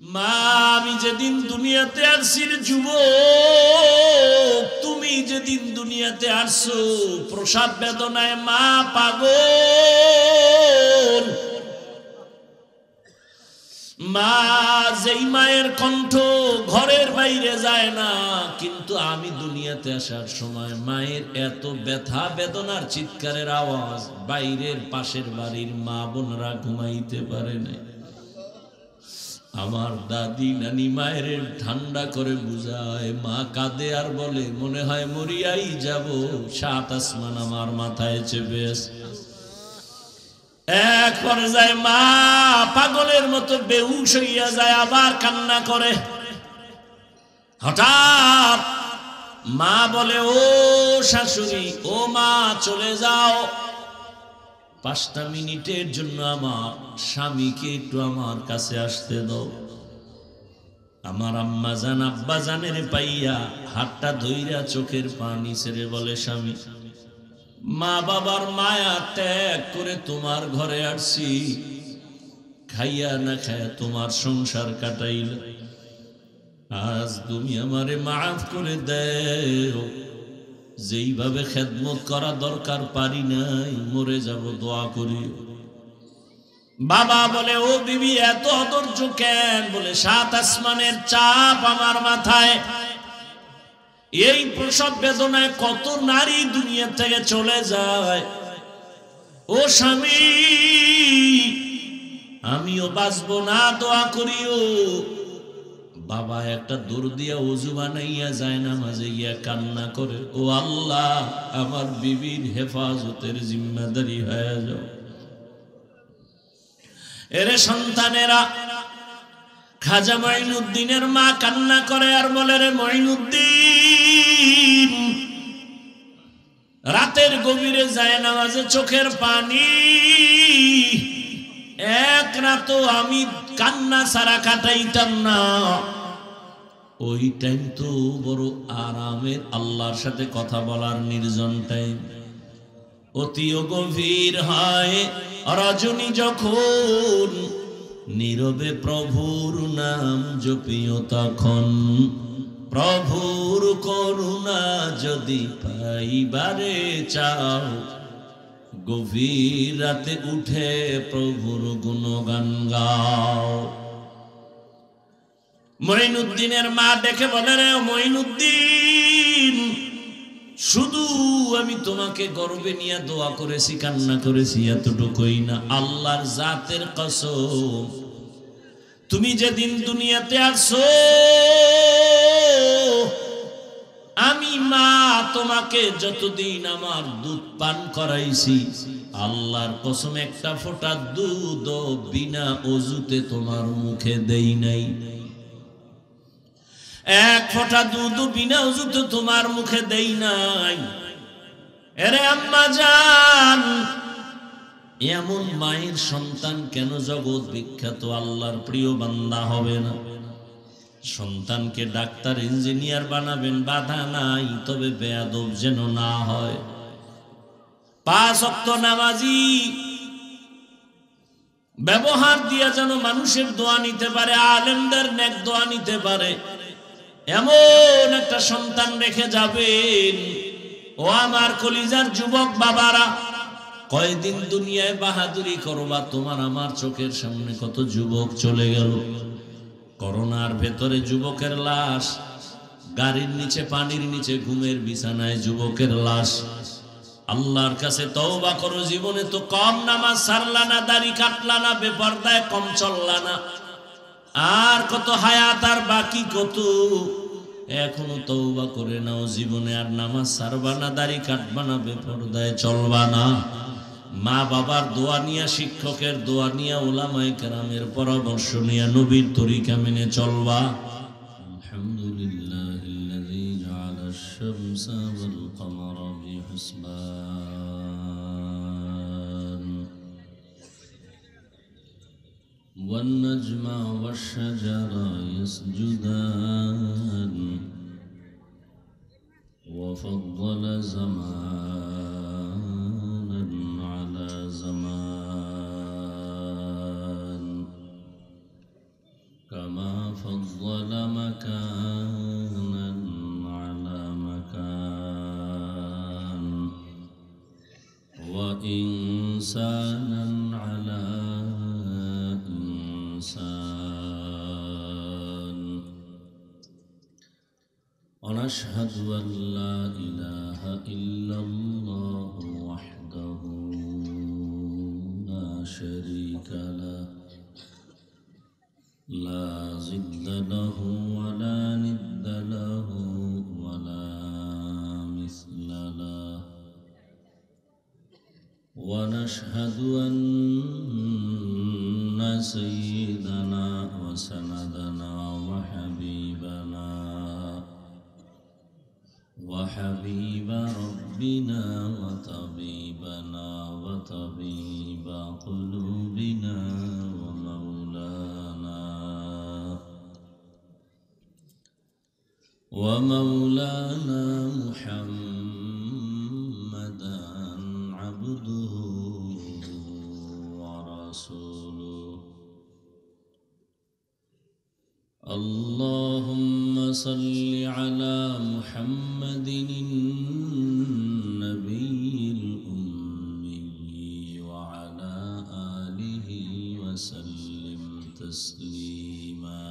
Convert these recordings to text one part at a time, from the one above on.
মা আমি যেদিন দুনিয়াতে আসছি যুবক, তুমি যেদিন দুনিয়াতে আসছো প্রসব বেদনায় মা পাগল। মা যেই মায়ের কণ্ঠ ঘরের বাইরে যায় না, কিন্তু আমি দুনিয়াতে আসার সময় মায়ের এত ব্যথা বেদনার চিৎকারের আওয়াজ বাইরের পাশের বাড়ির মা বোনরা ঘুমাইতে পারে না। আমার দাদি নানি মায়ের ঠান্ডা করে বুঝায়, মা কাঁদে আর বলে মনে হয় মরিয়াই যাব, সাত আসমান আমার মাথায় চেপে আছে। এক পর্যায়ে মা পাগলের মতো বেহুশ হইয়া যায়, আবার কান্না করে। হঠাৎ মা বলে, ও শাশুড়ি, ও মা চলে যাও, 5টা মিনিটের জন্য আমার স্বামীকে একটু আমার কাছে আসতে দাও। আমার আম্মা জান আব্বা জানের পাইয়া হাতটা ধইরা চোখের পানি ছেড়ে বলে, স্বামী, মা বাবার মায়া ত্যাগ করে তোমার ঘরে আসছি, খাইয়া না খাইয়া তোমার সংসার কাটাইল, আজ তুমি আমারে মাফ করে দেও, যেইভাবে খেদমত করা দরকার পারি নাই, মরে যাব, দোয়া করি। বাবা বলে, ও বিবি এত অধৈর্য কেন? বলে, 7 আসমানের চাপ আমার মাথায়, এই প্রসব বেদনায় কত নারী দুনিয়া থেকে চলে যায়। ও স্বামী, আমিও বাঁচবো না, দোয়া করিও। বাবা একটা দৌড় দিয়া ওযু বানাইয়া যায় না, মাঝে গিয়া কান্না করে, ও আল্লাহ, আমার বিবির হেফাজতের জিম্মাদারি হয়ে যাও। এরে সন্তানেরা, খাজা মঈনুদ্দিনের মা কান্না করে আর বলে, রে মঈনুদ্দিন, রাতের গভীরে যায় নামাজে চোখের পানি, এক রাতও আমি কান্না ছাড়া কাটাইতাম না। ওই টাইম তো বড় আরামের, আল্লাহর সাথে কথা বলার নির্জন টাইম। অতিও গভীর হয় রজনী যখন, নীরবে প্রভুর নাম জপিও তখন, প্রভুর করুণা যদি পাইবারে চাও, গভীর রাতে উঠে প্রভুর গুণগান গাও। মঈনুদ্দিনের মা দেখে বলে, রে মঈনুদ্দিন, শুধু আমি তোমাকে গর্বে নিয়ে দোয়া করেছি, কান্না করেছি, এতটুকুই না, আল্লাহর জাতের কসম, তুমি যেদিন দুনিয়াতে আসছো আমি মা তোমাকে যতদিন আমার দুধ পান করাইছি, আল্লাহর কসম একটা ফোঁটা দুধ বিনা ওযুতে তোমার মুখে দেই নাই, এক ফোঁটা দুধ বিনা ওযুতে তোমার মুখে দেই নাই। এরে আম্মা জান, এমন মায়ের সন্তান কেন জগৎ বিখ্যাত আল্লাহর প্রিয় বান্দা হবে না? সন্তানকে ডাক্তার ইঞ্জিনিয়ার বানাবেন, বাধা নাই, তবে বেয়াদব যেন না হয়। 5 ওয়াক্ত নামাজি, ব্যবহার দিয়া যেন মানুষের দোয়া নিতে পারে, আলেমদের নেক দোয়া নিতে পারে, এমন একটা সন্তান রেখে যাবেন। ও আমার কলিজার যুবক বাবারা, কয়দিন দুনিয়ায় বাহাদুরি করবা? তোমার আমার চোখের সামনে কত যুবক চলে গেল। করোনার ভেতরে যুবকের লাশ, গাড়ির নিচে, পানির নিচে, ঘুমের বিছানায় যুবকের লাশ। আল্লাহর কাছে তওবা করো, জীবনে তো কম নামাজ ছাড়লা না, দাড়ি কাটলা না, বেপরদায় কম চললা না, আর কত হায়াত আর বাকি কত, এখনো তওবা করে নাও, জীবনে আর নামাজ ছাড়বা না, দাড়ি কাটবা না, বেপরদায় চলবা না। মা বাবার দোয়া নিয়া, শিক্ষকের দোয়া নিয়া, উলামায়ে কেরামের পরামর্শ নিয়া নবীর তরিকা মেনে চলবা। আলহামদুলিল্লাহিল্লাযী জাআলাশ শামসা ওয়াল কমারা বিহিসবান ওয়ান নাজমা ওয়াশ শাজারা ইয়াসজুদান ওয়া ফাদ্দালা জামানান আলা জামান কামা ما فضل مكانا على مكان وإنسانا على إنسان ونشهد أن لا إله إلا الله وحده لا شريك له لا ضد له ولا ند له ولا مثل له ونشهد أن سيدنا وسندنا وحبيب ربنا وطبيبنا وطبيب قلوبنا ومولانا محمدا عبده ورسوله اللهم صل على محمد النبي الأمي وعلى آله وسلم تسليما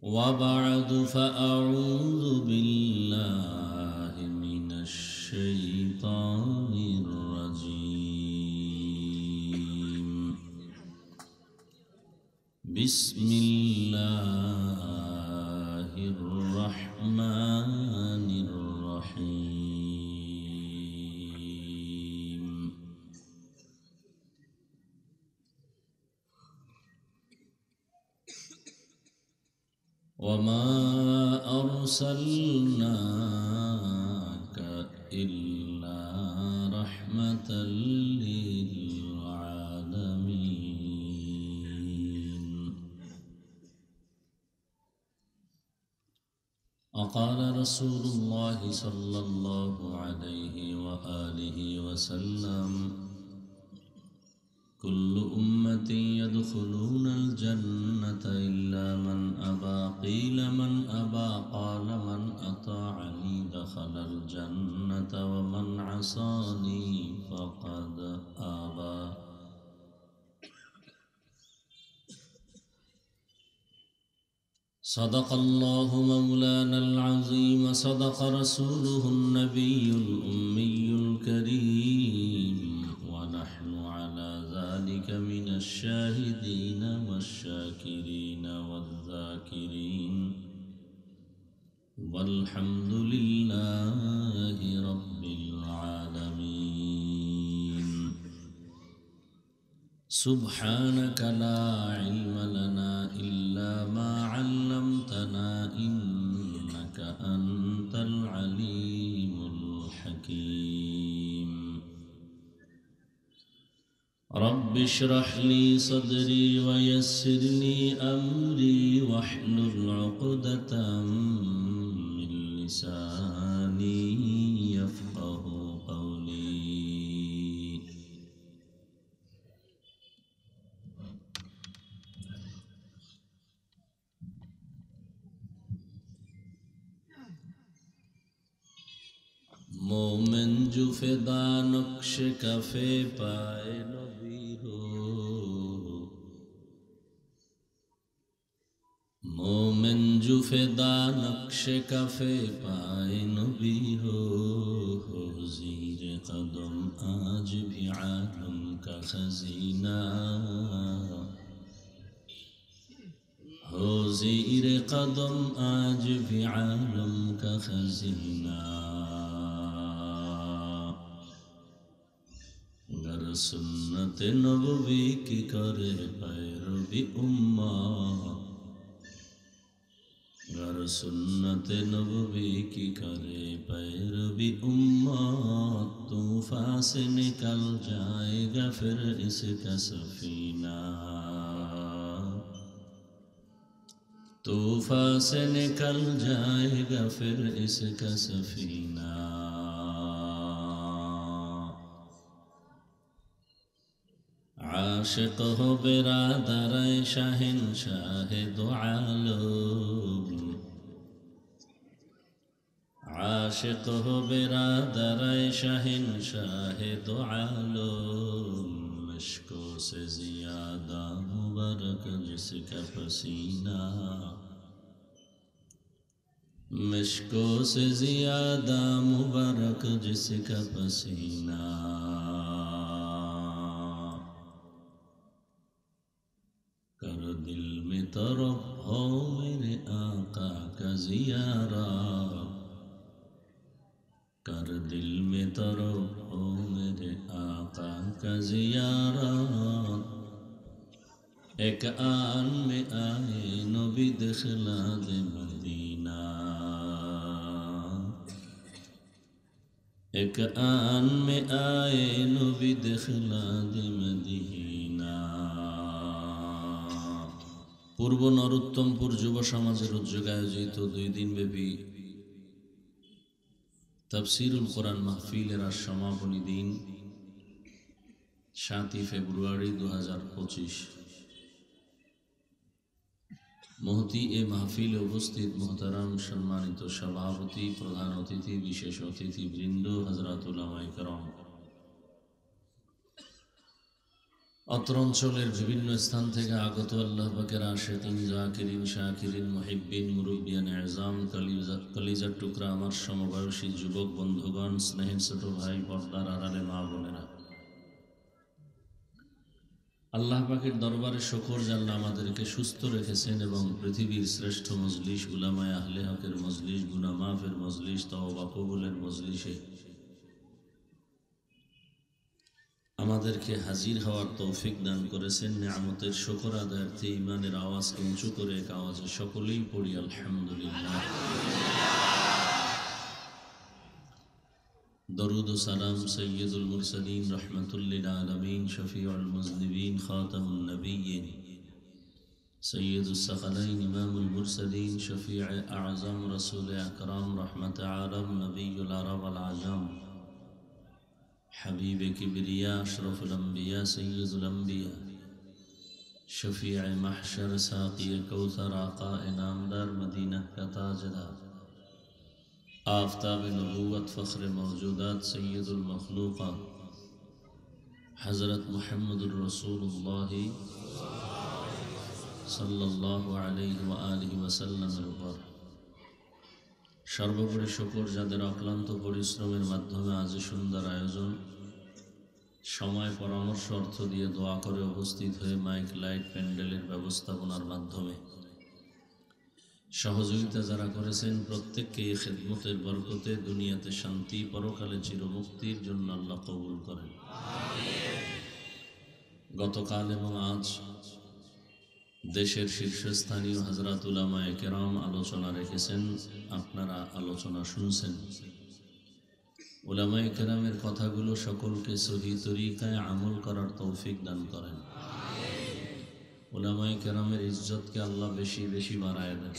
وبعد فأعوذ بالله من الشيطان الرجيم بسم الله الرحمن الرحيم وما أرسلناك إلا رحمة للعالمين وقال رسول الله صلى الله عليه وآله وسلم كل أمتي يدخلون الجنة إلا من أبى قيل من أبى قال من أطاعني دخل الجنة ومن عصاني فقد أبى صدق الله مولانا العظيم صدق رسوله النبي الأمي الكريم ونحن على ذلك من الشاهدين والشاكرين والذاكرين والحمد لله رب العالمين سبحانك لا علم لنا إلا ما علمتنا إنك أنت العليم الحكيم رب اشرح لي صدري ويسر لي أمري واحلل عقدة من لساني يفقه قولي मोमिन जो फिदा नक्श कफे पाए नबी हो मोमिन जो फिदा नक्श कफे पाए नबी हो ज़ीर कदम आज भी आलम का खजीना हो ज़ीर कदम आज भी आलम का खजीना गर सुन्नत नबवी की करे पैरवी उम्मा गर सुन्नत नबवी की करे पैरवी उम्मा तूफान से निकल जाएगा फिर इसका सफीना तूफान से निकल जाएगा फिर इसका सफीना आशिक हो बिरादर शहंशाह दो आलम आशिक हो बिरादर शहंशाह दो आलम मुश्को से ज़ियादा मुबारक जिसका पसीना मुश्को से ज़ियादा मुबारक जिसका पसीना कर दिल में तरफ हो मेरे आका का ज़ियारा कर दिल में तरफ हो मेरे आका का ज़ियारा एक आन में आए नबी दिखला दे मदीना एक आन में आए नबी दिखला दे मदीना पूर्व नरोत्तमपुर युव समाजेर उद्योगे आयोजित 2 दिन ব্যাপী तफसीरुल कुरान महफिलेर समापनी दिन 7 फेब्रुआरी 2025 महती ए महफिले उपस्थित मोहतरम सम्मानित सभापति प्रधान अतिथि विशेष अतिथिवृंद हजरत उलामाए केराम अत्र अंचलेर विभिन्न स्थान थेके आगत आल्लाह पाकेर आशिकीन जाकिरिन शाकिरिन मुहिब्बिन मुरब्बियान एजाम कलिजार टुकरा आमार समबयसी युवक बंधुगण स्नेहेर छोट भाई पर्दार आड़ाले मा बोनेरा आल्लाह पाकेर दरबारे शुक्र जे आल्लाह आमादेरके सुस्थ रेखेछेन एबं पृथिवीर श्रेष्ठ मजलिस उलामाए आहले हकेर मजलिस गुनाह माफेर मजलिस तওবা कबुलेर मजलिसे আমাদেরকে হাজির হওয়ার তৌফিক দান করেছেন। নিয়ামতের শুকর আদায়ার্থে ঈমানের আওয়াজকে উঁচু করে এক আওয়াজে সকলেই পড়ি আলহামদুলিল্লাহ। দরুদ ও সালাম সৈয়দুল মুরসালিন রাহমাতুল লিল আলামিন শফিউল মুজনিবিন খাতামুন নবিয়্যিন সৈয়দুস সাকালাইন ইমামুল মুরসালিন শফিউ আযম রাসূল আকরাম রাহমাত আলাম নবিয়ুল আরব ওয়াল আজম हबीब किबरिया अशरफुल अंबिया सय्यदुल अंबिया शफीअ महशर साक़ी कौसर आका इनामदार मदीना का ताजदार आफ़ताब नबूवत फ़ख्र मौजूदात सय्यदुल मखलूक़ात हज़रत मुहम्मदुर रसूलुल्लाह सल्लल्लाहु अलैहि व आलिहि वसल्लम पर सर्वोपरि शुक्र जादेर अक्लान्त परिश्रमेर माध्यमे आज सुंदर आयोजन समय परामर्श अर्थ दिए दोया करे उपस्थित हुए माइक लाइट पैंडेलेर व्यवस्थापनार माध्यमे सहयोगिता जारा करेছেন प्रत्येकকে এই খিদমতের বরকতে দুনিয়াতে শান্তি পরকালে চিরমুক্তির জন্য আল্লাহ কবুল করেন আমিন। গতকাল এবং আজ देशेर शीर्षस्थानीय हजरत उलामाए केराम आलोचना रेखेছেন আপনারা आलोचना শুনছেন। उलामाए केरामेर कथागुलो सकलके सही तरीकाय আমল করার तौफिक दान करें आमीन। उलामाए केरामेर इज्जतके आल्लाह बेशी बेशी बाड़ाय देन।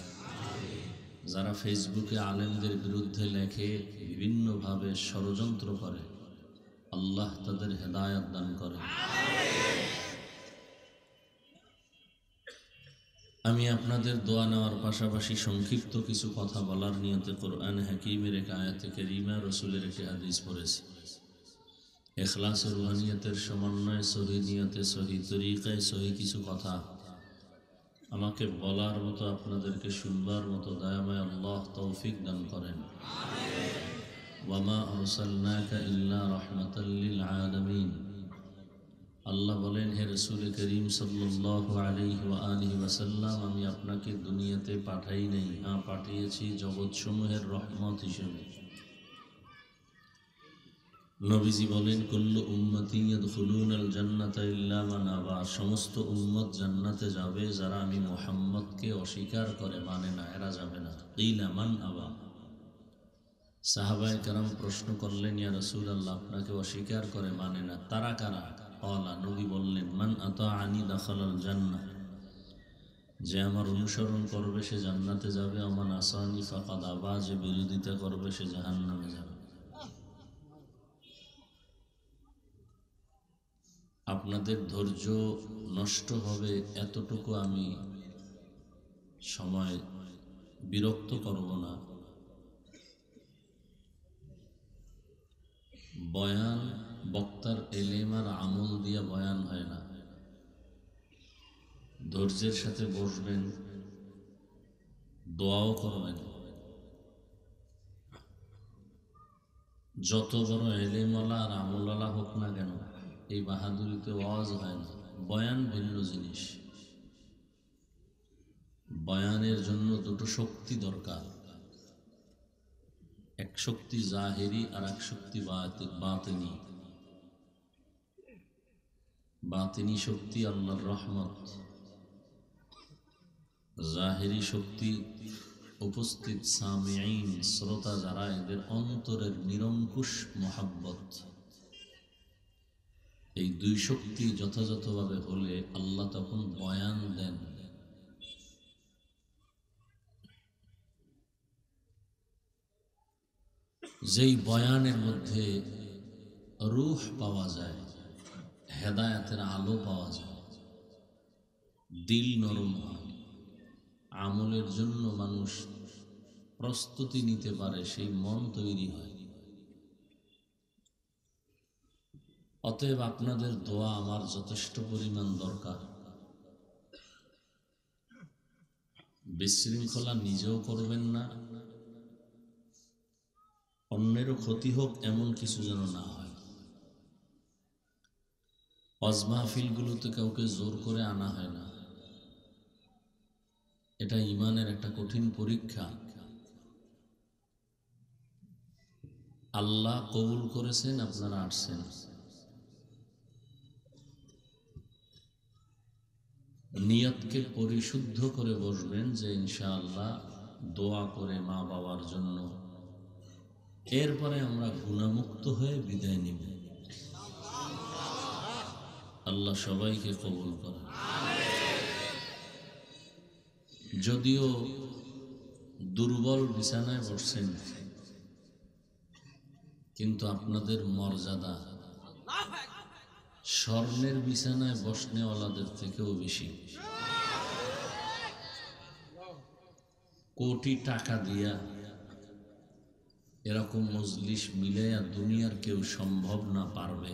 যারা फेसबुके आलेमদের বিরুদ্ধে লেখে বিভিন্ন ভাবে ষড়যন্ত্র করে আল্লাহ তাদের হেদায়েত দান করেন আমিন। আমি আপনাদের দোয়া নেওয়ার পাশাপাশি সংক্ষিপ্ত কিছু কথা বলার নিয়তে কোরআন হাকিমের এক আয়াতে কারিমা রাসূলের একটি হাদিস পড়েছি। ইখলাস ও রুহানিয়তের সমন্বয়ে সহি নিয়তে সহি তরিকায় সহি কিছু কথা আমাকে বলার মতো আপনাদেরকে শুনবার মতো দয়াময় আল্লাহ তৌফিক দান করেন আমিন। ওয়া মা আরসালনাকা ইল্লা রাহমাতাল লিল আলামিন। আল্লাহ বলেন হে রাসূল করিম সাল্লাল্লাহু আলাইহি ওয়া আলিহি ওয়াসাল্লাম আমি আপনাকে দুনিয়াতে পাঠাই নাই, পাঠিয়েছি জগৎসমূহের রহমত হিসেবে। নবীজি বলেন কুল্লু উম্মতি ইয়াদখুলুনাল জান্নাতা ইল্লা মান আবা। সমস্ত উম্মত জান্নাতে যাবে যারা আমি মুহাম্মদকে অস্বীকার করে মানে না, এরা যাবে না। কিলা মান আবা। সাহাবায়ে কেরাম প্রশ্ন করলেন ইয়া রাসূলুল্লাহ আপনাকে অস্বীকার করে মানে না তারা কারা? ক্বালা নবী বললেন মান আতাআনি দাখালাল জান্নাহ। যে আমার অনুসরণ করবে সে জান্নাতে যাবে। আমান আসানি ফাকাদ আবা। যে বিরোধিতা করবে সে জাহান্নামে যাবে। আপনাদের ধৈর্য নষ্ট হবে এতটুকু আমি সময় বিরক্ত করব না। বয়ান বক্তার এলেম আর আমল দিয়ে বয়ান হয় না। ধৈর্যের সাথে বসবেন, দোয়াও করবেন। যত বড় এলেমওয়ালা আর আমলওয়ালা হোক না কেন, এই বাহাদুরিতে ওয়াজ হয় না। বয়ান ভিন্ন জিনিস। বয়ানের জন্য দুটো শক্তি দরকার, এক শক্তি জাহেরি আর এক শক্তি বাতিনি। বাতিনি শক্তি আল্লাহর রহমত, জাহেরি শক্তি উপস্থিত সামিঈন শ্রোতা যারা, এদের অন্তরের নিরঙ্কুশ মোহাব্বত। এই দুই শক্তি যথাযথভাবে হলে আল্লাহ তখন বয়ান দেন। যেই বয়ানের মধ্যে রূহ পাওয়া যায়, হেদায়েতের আলো পাওয়া যায়, দিল নরম হয়, আমলের জন্য মানুষ প্রস্তুতি নিতে পারে, সেই মন তৈরি হয়। অতএব আপনাদের দোয়া আমার যথেষ্ট পরিমাণ দরকার। বিশৃঙ্খলা নিজেও করবেন না, অন্যেরও ক্ষতি হোক এমন কিছু যেন না হয়। ওয়াজ মাহফিলগুলোতে কাউকে জোর করে আনা হয় না। এটা ঈমানের একটা কঠিন পরীক্ষা। আল্লাহ কবুল করেছেন, আপনারা আসছেন। নিয়তকে পরিশুদ্ধ করে বসবেন যে ইনশাআল্লাহ দোয়া করে মা বাবার জন্য, এরপরে আমরা গুনাহমুক্ত হয়ে বিদায় নিব। আল্লাহ সবাইকে কবুল করেন। যদিও দুর্বল বিছানায় বসছেন, কিন্তু আপনাদের মর্যাদা স্বর্ণের বিছানায় বসনেওয়ালাদের থেকেও বেশি। কোটি টাকা দিয়া এরকম মজলিস মিলাইয়া দুনিয়ার কেউ সম্ভব না পারবে।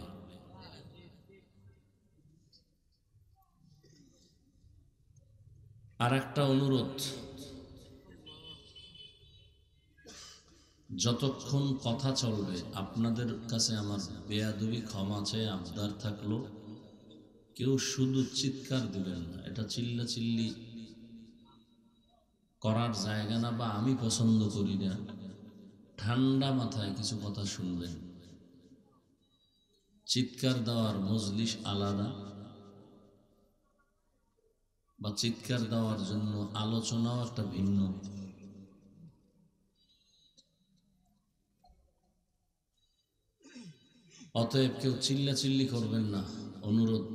আর একটা অনুরোধ, যতক্ষণ কথা চলবে আপনাদের কাছে আমার বেয়াদবি ক্ষমা চেয়ে আবদার থাকলো, কেউ শুধু চিৎকার দিবেন না। এটা চিল্লাচিল্লি করার জায়গা না, বা আমি পছন্দ করি না। ঠান্ডা মাথায় কিছু কথা শুনবেন। চিৎকার দেওয়ার মজলিস আলাদা, বা চিৎকার দেওয়ার জন্য আলোচনাও একটা ভিন্ন। অতএব কেউ চিল্লাচিল্লি করবেন না, অনুরোধ।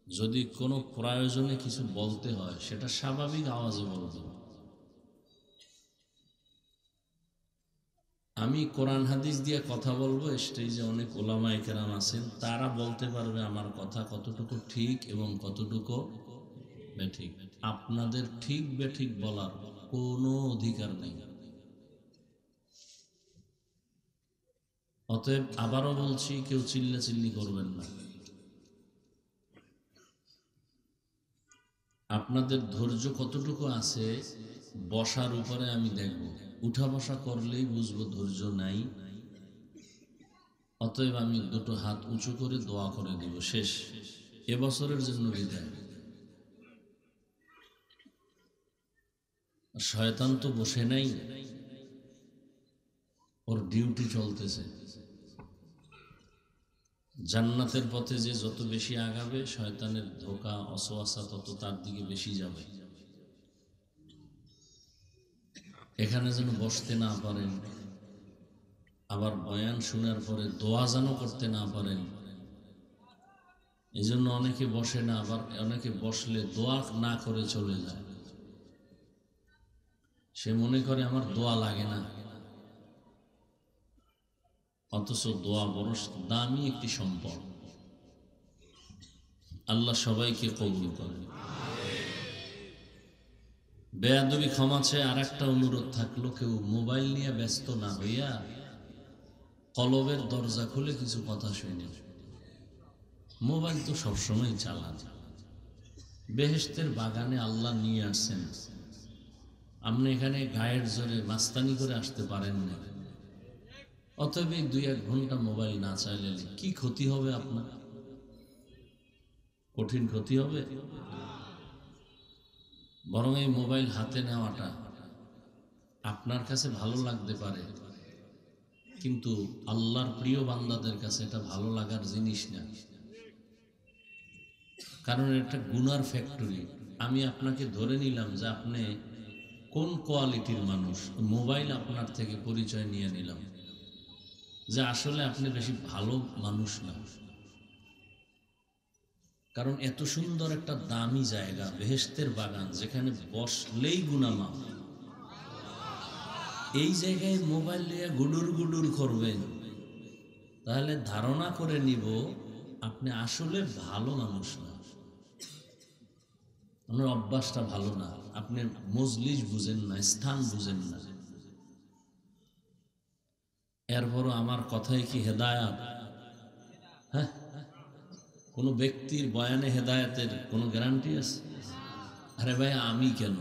যদি কোনো প্রয়োজনে কিছু বলতে হয় সেটা স্বাভাবিক আওয়াজে বলবেন। আমি কোরআন হাদিস দিয়ে কথা বলবো, স্টেজে অনেক ওলামায়ে কেরাম আছেন, তারা বলতে পারবে আমার কথা কতটুকু ঠিক এবং কতটুকু বেঠিক। আপনাদের ঠিক বেঠিক বলার কোনো অধিকার নেই। অতএব আবারও বলছি, কেউ চিল্লাচিল্লি করবেন না। আপনাদের ধৈর্য কতটুকু আছে বসার উপরে আমি দেখব। উঠা বসা করলেই বুঝবো ধৈর্য নাই। অতএব আমি দুটো হাত উঁচু করে দোয়া করে দেব, শেষ। এবছরের জন্য বিদায়। শয়তান তো বসে নাই, ওর ডিউটি চলতেছে। জান্নাতের পথে যে যত বেশি আগাবে, শয়তানের ধোঁকা অসওয়াসা তত তার দিকে বেশি যাবে। এখানে যেন বসতে না পারেন, আবার বয়ান শোনার পরে দোয়া যেন করতে না পারেন। এই জন্য অনেকে বসে না, আবার অনেকে বসলে দোয়া না করে চলে যায়। সে মনে করে আমার দোয়া লাগে না, অথচ দোয়া বড় দামি একটি সম্পদ। আল্লাহ সবাইকে কবুল করেন। বেয়াদবি ক্ষমা চেয়ে আর একটা অনুরোধ থাকলো, কেউ মোবাইল নিয়ে ব্যস্ত না হইয়া কলবের দরজা খুলে কিছু কথা শুনে। মোবাইল তো সবসময় চালান। বেহেশতের বাগানে আল্লাহ নিয়ে আসছেন, আপনি এখানে গায়ের জোরে মাস্তানি করে আসতে পারেন না। অতএব 2-1 ঘন্টা মোবাইল না চাইলে কি ক্ষতি হবে আপনার? কঠিন ক্ষতি হবে। বরং এই মোবাইল হাতে নেওয়াটা আপনার কাছে ভালো লাগতে পারে, কিন্তু আল্লাহর প্রিয় বান্দাদের কাছে এটা ভালো লাগার জিনিস না। কারণ এটা গুনার ফ্যাক্টরি। আমি আপনাকে ধরে নিলাম যে আপনি কোন কোয়ালিটির মানুষ, মোবাইল আপনার থেকে পরিচয় নিয়ে নিলাম যে আসলে আপনি বেশি ভালো মানুষ না। কারণ এত সুন্দর একটা দামি জায়গা, বেহেশতের বাগান, যেখানে বসলেই গুনাহ মাফ, এই জায়গায় মোবাইল নিয়ে গুডুর গুডুর করবেন, তাহলে ধারণা করে নিব আপনি আসলে ভালো মানুষ না, আপনার অভ্যাসটা ভালো না, আপনি মজলিস বুঝেন না, স্থান বুঝেন না। এরপরও আমার কথায় কি হেদায়াত? হ্যাঁ, কোন ব্যক্তির বয়ানে হেদায়েতের কোনো গ্যারান্টি আছে? আরে ভাই, আমি কেন?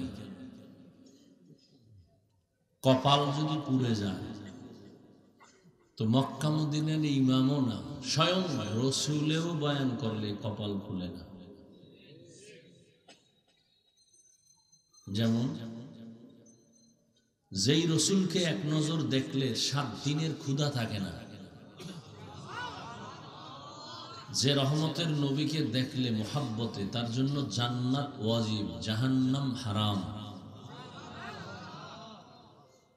কপাল যদি পুড়ে যায় তো মক্কা মদিনার ইমামও না, স্বয়ং রসুলেও বয়ান করলে কপাল খুলে না। যেমন যেই রসুলকে এক নজর দেখলে 7 দিনের ক্ষুধা থাকে না, যে রহমতের নবীকে দেখলে মোহাব্বতে তার জন্য জান্নাত ওয়াজিব, জাহান্নাম হারাম,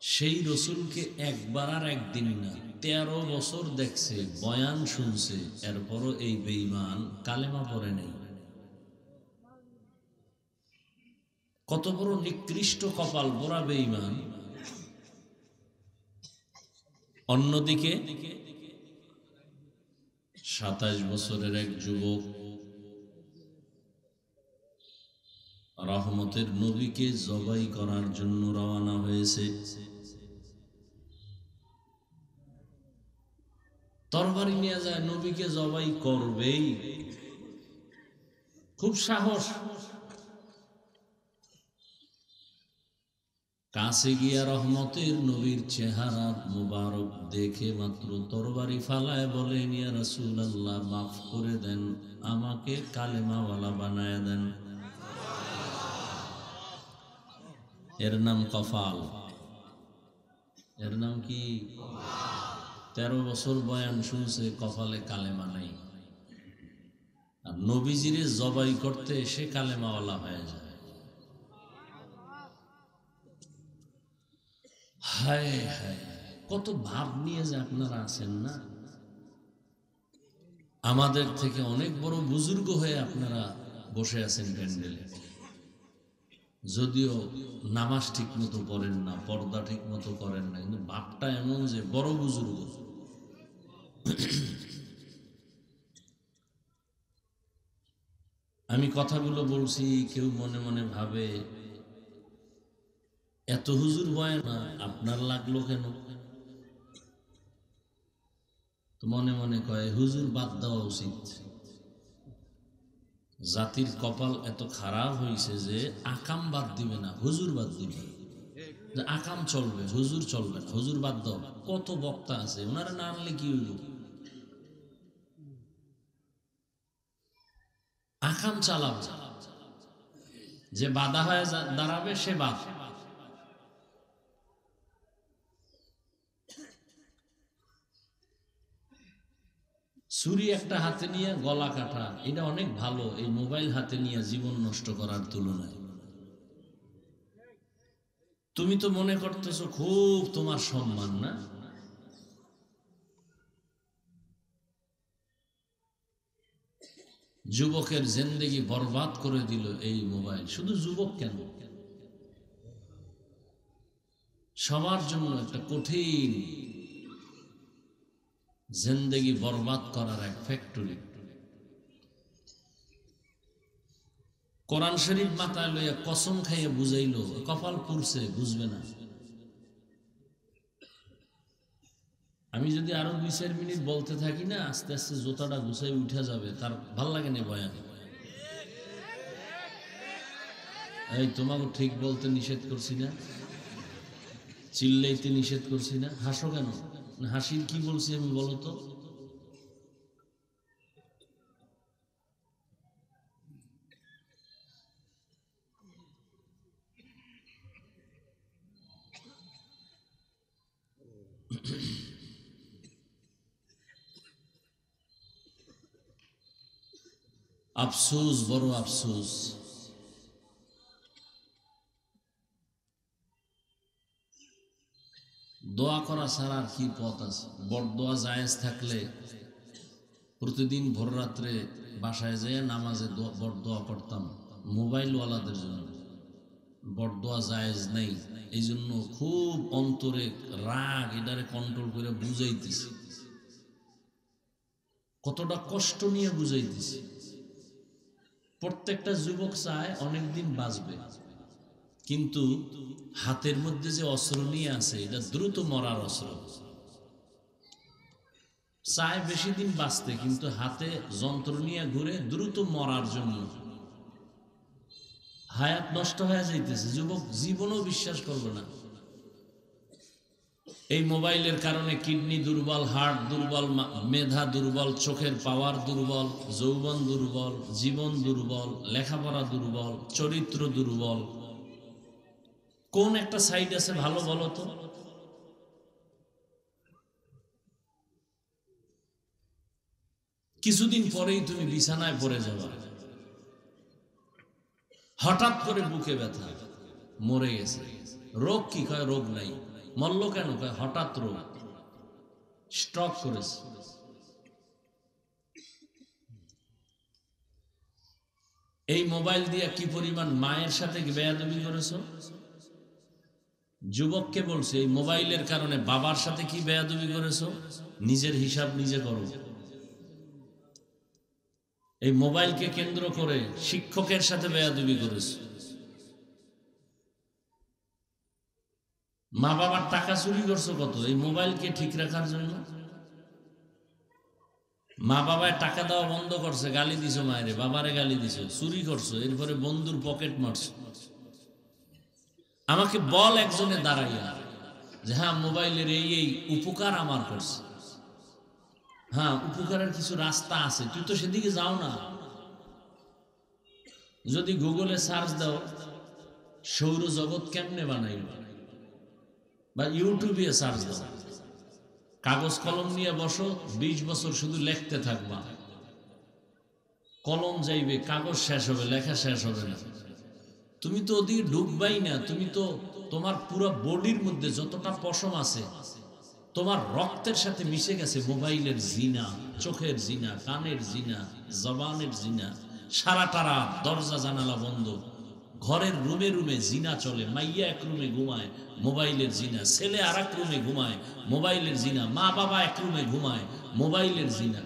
সেই রসুলকে একবার আর একদিন না 13 বছর দেখছে, বয়ান শুনছে, এরপরও এই বেঈমান কালেমা পড়ে নেই। কত বড় নিকৃষ্ট কপাল পোড়া বেঈমান। অন্যদিকে 27 বছরের এক যুবক রহমতের নবীকে জবাই করার জন্য রওনা হয়েছে। তরবারি নিয়ে যায়, নবীকে জবাই করবেই, খুব সাহস। কাছে গিয়া রহমতের নবীর চেহারা মুবারক দেখে মাত্র তরবারি ফালায় বলেন, ইয়া রাসূলুল্লাহ, মাফ করে দেন, আমাকে কালেমাওয়ালা বানায় দেন। এর নাম কফাল। এর নাম কি? 13 বছর বয়ান শুনছে, কপালে কালেমা নাই, আর নবীজিরে জবাই করতে এসে কালেমাওয়ালা হয়ে যায়। হায় হায়, কত ভাব নিয়ে যে আপনারা আছেন না। আমাদের থেকে অনেক বড় বুজুর্গ হয়ে আপনারা বসে আছেন প্যান্ডেলে, যদিও নামাজ ঠিক মতো পড়েন না, পর্দা ঠিক মতো করেন না, কিন্তু ভাবটা এমন যে বড় বুজুর্গ। আমি কথাগুলো বলছি, কেউ মনে মনে ভাবে এত হুজুর বয়ান না আপনার লাগলো কেন? তো মনে মনে কয় হুজুর বাদ দেওয়া উচিত। জাতির কপাল এত খারাপ হয়েছে যে আকাম বাদ দিবে না, হুজুর বাদ দিবে। যে আকাম চলবে, হুজুর চলবে না, হুজুর বাদ দাও। কত বক্তা আছে, ওনারা না আনলে কি হইল? আকাম চালাবে, যে বাধা হয়ে দাঁড়াবে সে বাদ। ছুরি একটা হাতে নিয়ে গলা কাটা, এটা অনেক ভালো এই মোবাইল হাতে নিয়ে জীবন নষ্ট করার তুলনায়। তুমি তো মনে করতেছো খুব তোমার সম্মান না? যুবকের জিন্দেগি বরবাদ করে দিল এই মোবাইল। শুধু যুবক কেন, সবার জন্য একটা কঠিন জিন্দেগি বরবাদ করার এক ফ্যাক্টরি। কোরআন শরীফ মাথায় লইয়া কসম খাইয়ে বুঝাইলো, কপাল পুরছে, বুঝবে না। আমি যদি আরো 2-4 মিনিট বলতে থাকি না, আস্তে আস্তে জোতাটা গুছাই উঠে যাবে, তার ভাল লাগে না বয়ান। এই তোমাকে ঠিক বলতে নিষেধ করছি না, চিল্লাইতে নিষেধ করছি না, হাসো কেন? হাসির কি বলছি আমি বলো তো? আফসোস, বড় আফসোস। দোয়া করা ছাড়া আর কি পথ আছে? বড়দোয়া জায়েজ থাকলে প্রতিদিন ভোর রাত্রে বাসায় যেয়ে নামাজে বড়দোয়া করতাম মোবাইলওয়ালাদের জন্য। বড়দোয়া জায়েজ নেই, এই জন্য খুব অন্তরে রাগ, এটারে কন্ট্রোল করে বুঝাইতেছি, কতটা কষ্ট নিয়ে বুঝাইতেছি। প্রত্যেকটা যুবক চায় অনেকদিন বাঁচবে, কিন্তু হাতের মধ্যে যে অস্ত্র নিয়ে আছে এটা দ্রুত মরার অস্ত্র। চায় বেশি দিন বাঁচতে, কিন্তু হাতে যন্ত্র নিয়ে ঘুরে দ্রুত মরার জন্য। হায়াত নষ্ট হয়ে যাইতেছে, যুবক জীবনও বিশ্বাস করবে না। এই মোবাইলের কারণে কিডনি দুর্বল, হার্ট দুর্বল, মেধা দুর্বল, চোখের পাওয়ার দুর্বল, যৌবন দুর্বল, জীবন দুর্বল, লেখাপড়া দুর্বল, চরিত্র দুর্বল। কোন একটা সাইড আছে ভালো বলো তো? কিছুদিন পরেই তুমি বিছানায় পড়ে যাবে, হঠাৎ করে বুকে ব্যথা, মরে গেছে। রোগ কি? কয় রোগ নাই। মরল কেন? কয় হঠাৎ রোগ, স্ট্রোক করেছে। এই মোবাইল দিয়ে কি পরিমাণ মায়ের সাথে বেয়াদবি করেছো? যুবককে বলছে এই মোবাইলের কারণে বাবার সাথে কি বেয়াদবি করেছো? নিজের হিসাব নিজে করো। এই মোবাইলকে কেন্দ্র করে শিক্ষকের সাথে বেয়াদবি করেছো, মা বাবার টাকা চুরি করছো কত এই মোবাইলকে ঠিক রাখার জন্য। মা বাবায় টাকা দেওয়া বন্ধ করছে, গালি দিছো মায়েরে, বাবারে গালি দিছো, চুরি করছো, এরপরে বন্ধুর পকেট মারছো। আমাকে বল একজনে দাঁড়াইয়া যে হ্যাঁ মোবাইলের এই এই উপকার আমার করছে। হ্যাঁ, উপকারের কিছু রাস্তা আছে, তুই তো সেদিকে যাও না। যদি গুগলে সার্চ দাও সৌরজগৎ কেমনে বানাইল, বা ইউটিউবে সার্চ দাও, কাগজ কলম নিয়ে বসো, 20 বছর শুধু লিখতে থাকবা, কলম যাইবে, কাগজ শেষ হবে, লেখা শেষ হবে না। তুমি তো ওদিকে ঢুকবাই না। তুমি তো তোমার পুরো বডির মধ্যে যতটা পশম আছে তোমার রক্তের সাথে মিশে গেছে মোবাইলের জিনা, চোখের জিনা, কানের জিনা, জবানের জিনা। সারাটা রাত দরজা জানালা বন্ধ, ঘরের রুমে রুমে জিনা চলে। মাইয়া এক রুমে ঘুমায়, মোবাইলের জিনা। ছেলে আর এক রুমে ঘুমায়, মোবাইলের জিনা। মা বাবা এক রুমে ঘুমায়, মোবাইলের জিনা।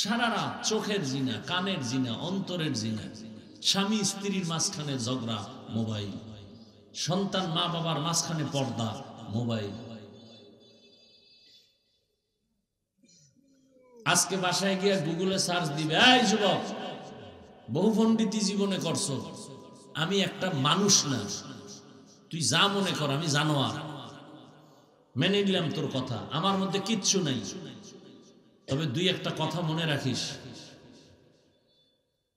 সারা রাত চোখের জিনা, কানের জিনা, অন্তরের জিনা। স্বামী স্ত্রীর মাঝখানে ঝগড়া, মোবাইল। সন্তান মা বাবার মাঝখানে পর্দা, মোবাইল। আজকে বাসায় গিয়ে গুগলে সার্চ দিবে, এই যুবক বহু পণ্ডিতি জীবনে করছো, আমি একটা মানুষ না, তুই যা মনে কর, আমি জানোয়ার, মেনে নিলাম তোর কথা, আমার মধ্যে কিচ্ছু নাই। তবে 2-1টা কথা মনে রাখিস,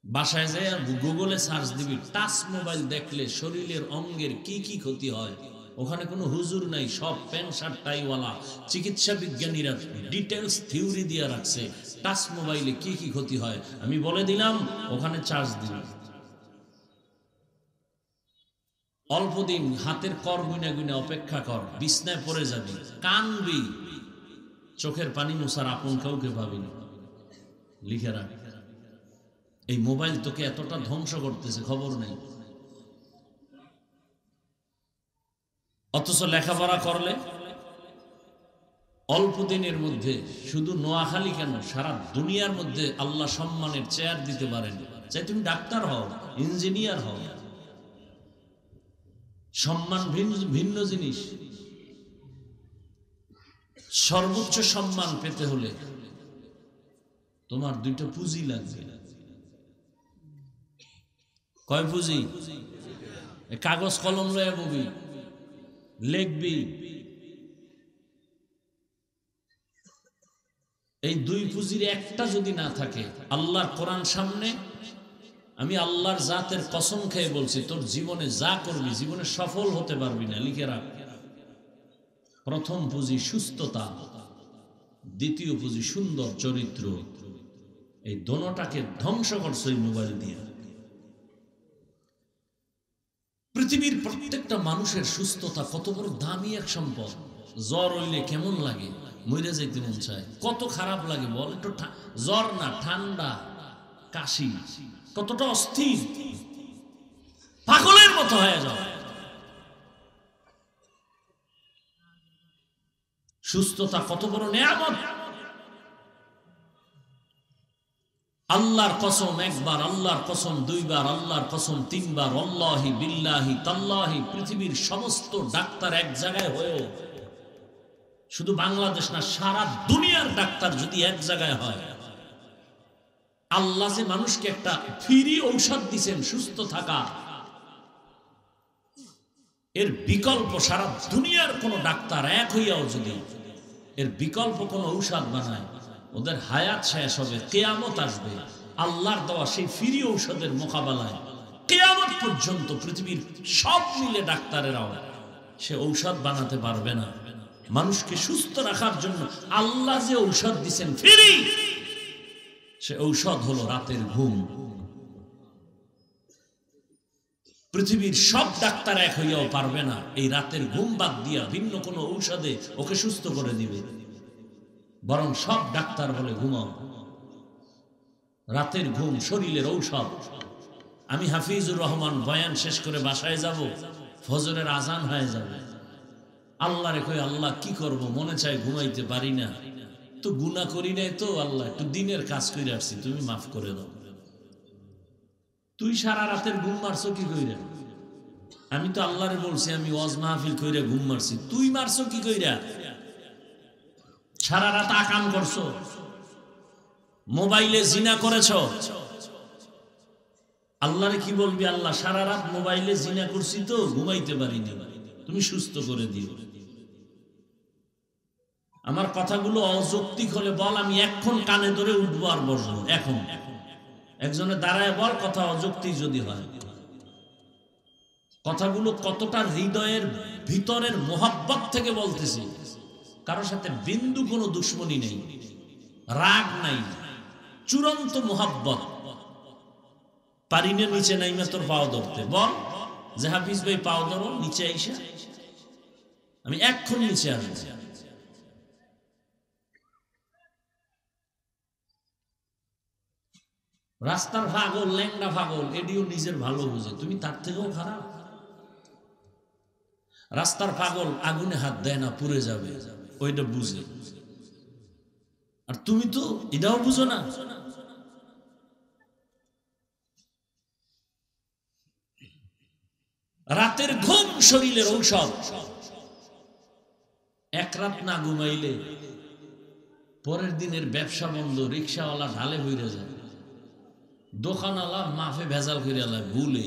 বাসায় যায় গুগলে সার্চ দিবি, টাচ মোবাইল দেখলে শরীরের অঙ্গের কি কি ক্ষতি হয়। ওখানে কোনো হুজুর নাই, সব প্যান্ট শার্ট টাইওয়ালা চিকিৎসা বিজ্ঞানীরা ডিটেলস থিওরি দিয়ে রাখছে টাচ মোবাইলে কি কি ক্ষতি হয়। আমি বলে দিলাম, ওখানে চার্জ দিবি, অল্প দিন হাতের কর গুনে গুনে অপেক্ষা কর, বিছনায় পড়ে যাবি, কানবি, চোখের পানি মুছার আপন কাউকে পাবি না। লিখে রাখ, এই মোবাইল তোকে এতটা ধ্বংস করতেছে, খবর নেই। অথচ লেখাপড়া করলে অল্প দিনের মধ্যে শুধু নোয়াখালী কেন সারা দুনিয়ার মধ্যে আল্লাহ সম্মানের চেয়ার দিতে পারেন। চাই তুমি ডাক্তার হও, ইঞ্জিনিয়ার হও, সম্মান ভিন্ন ভিন্ন জিনিস। সর্বোচ্চ সম্মান পেতে হলে তোমার দুইটা পুঁজি লাগবে। কয় পুঁজি? কাগজ কলম লয়ে ববি, লিখবি। এই দুই পুঁজির একটা যদি না থাকে, আল্লাহর কোরআন সামনে আমি আল্লাহর জাতের কসম খেয়ে বলছি, তোর জীবনে যা করবি জীবনে সফল হতে পারবি না। লিখে রাখ। প্রথম পুঁজি সুস্থতা, দ্বিতীয় পুঁজি সুন্দর চরিত্র। এই দোনোটাকে ধ্বংস করছে এই মোবাইল দিয়ে। পৃথিবীর প্রত্যেকটা মানুষের সুস্থতা কত বড় দামি এক সম্পদ। জ্বর হইলে কেমন লাগে? মরে যাইতে মন চায়। কত খারাপ লাগে বল? একটু জ্বর না, ঠান্ডা, কাশি, কতটা অস্থির, পাগলের মতো হয়ে যায়। সুস্থতা কত বড় নিয়ামত। আল্লাহর কসম একবার, আল্লাহর কসম দুইবার, আল্লাহর কসম তিনবার, আল্লাহি বিল্লাহি তাল্লাহি। পৃথিবীর সমস্ত ডাক্তার এক জায়গায় হয়েও, শুধু বাংলাদেশ না সারা দুনিয়ার ডাক্তার যদি এক জায়গায় হয়, আল্লাহ যে মানুষকে একটা ফ্রি ঔষধ দিয়েছেন সুস্থ থাকা, এর বিকল্প সারা দুনিয়ার কোন ডাক্তার এক হইয়াও যদি এর বিকল্প কোন ঔষধ বানায়, ওদের হায়াত শেষ হবে, কিয়ামত আসবে। আল্লাহর দেওয়া সেই ফ্রি ঔষধের মোকাবেলায় কিয়ামত পর্যন্ত পৃথিবীর সব মিলে ডাক্তারেরাও সে ঔষধ বানাতে পারবে না। মানুষকে সুস্থ রাখার জন্য আল্লাহ যে ঔষধ দিচ্ছেন ফ্রি, সে ঔষধ হলো রাতের ঘুম। পৃথিবীর সব ডাক্তার এক হইয়াও পারবে না এই রাতের ঘুম বাদ দিয়া ভিন্ন কোনো ঔষধে ওকে সুস্থ করে দিবে। বরং সব ডাক্তার বলে ঘুমাও, রাতের ঘুম শরীরের ঔষধ। আমি হাফিজুর রহমান বয়ান শেষ করে বাসায় যাব, ফজরের আজান হয়ে যাবে। আল্লাহরে কই, আল্লাহ কি করব, মনে চাই ঘুমাইতে পারি না, তো গুনাহ করি নাই তো আল্লাহ, একটু দিনের কাজ করে আসছি, তুমি মাফ করে দাও। তুই সারা রাতের ঘুম মারছো কি কইরা? আমি তো আল্লাহরে বলছি আমি ওয়াজ মাহফিল কইরা ঘুম মারছি, তুই মারছো কি কইরা? সারা রাত আকাম করছো, মোবাইলে জিনা করেছো। আল্লাহরে কি বলবি? আল্লাহ সারা রাত মোবাইলে জিনা করছি তো ঘুমাইতে পারিনি, তুমি সুস্থ করে দিও। আমার কথাগুলো অযৌক্তিক হলে বল, আমি এখন কানে ধরে উঠবো আর বসবো। এখন একজনে দাঁড়ায় বল কথা অযৌক্তিক যদি হয়। কথাগুলো কতটা হৃদয়ের ভিতরের মোহাব্বত থেকে বলতেছি, কারোর সাথে বিন্দু কোনো দুশ্মনী নেই, রাগ নাই, চূড়ান্ত মোহাব্বত। পারিনে নিচে নাইমা তোর পাও ধরতে বল যে হাফিজ ভাই পাও ধরো, নিচে আইসা আমি এক্ষণ নিচে আসবো। রাস্তার পাগল, ল্যাংড়া পাগল, এডিও নিজের ভালো বুঝে, তুমি তার থেকেও খারাপ। রাস্তার পাগল আগুনে হাত দেয় না, পুড়ে যাবে, ওইটা বুঝে, আর তুমি তো এটাও বুঝো না। রাতের ঘুম শরীরের ঔষধ। এক রাত না ঘুমাইলে পরের দিনের ব্যবসা বন্ধ, রিক্সাওয়ালা ঢালে হইয়া যায়, দোকানওয়ালা মাফে ভেজাল করিয়া যায় ভুলে।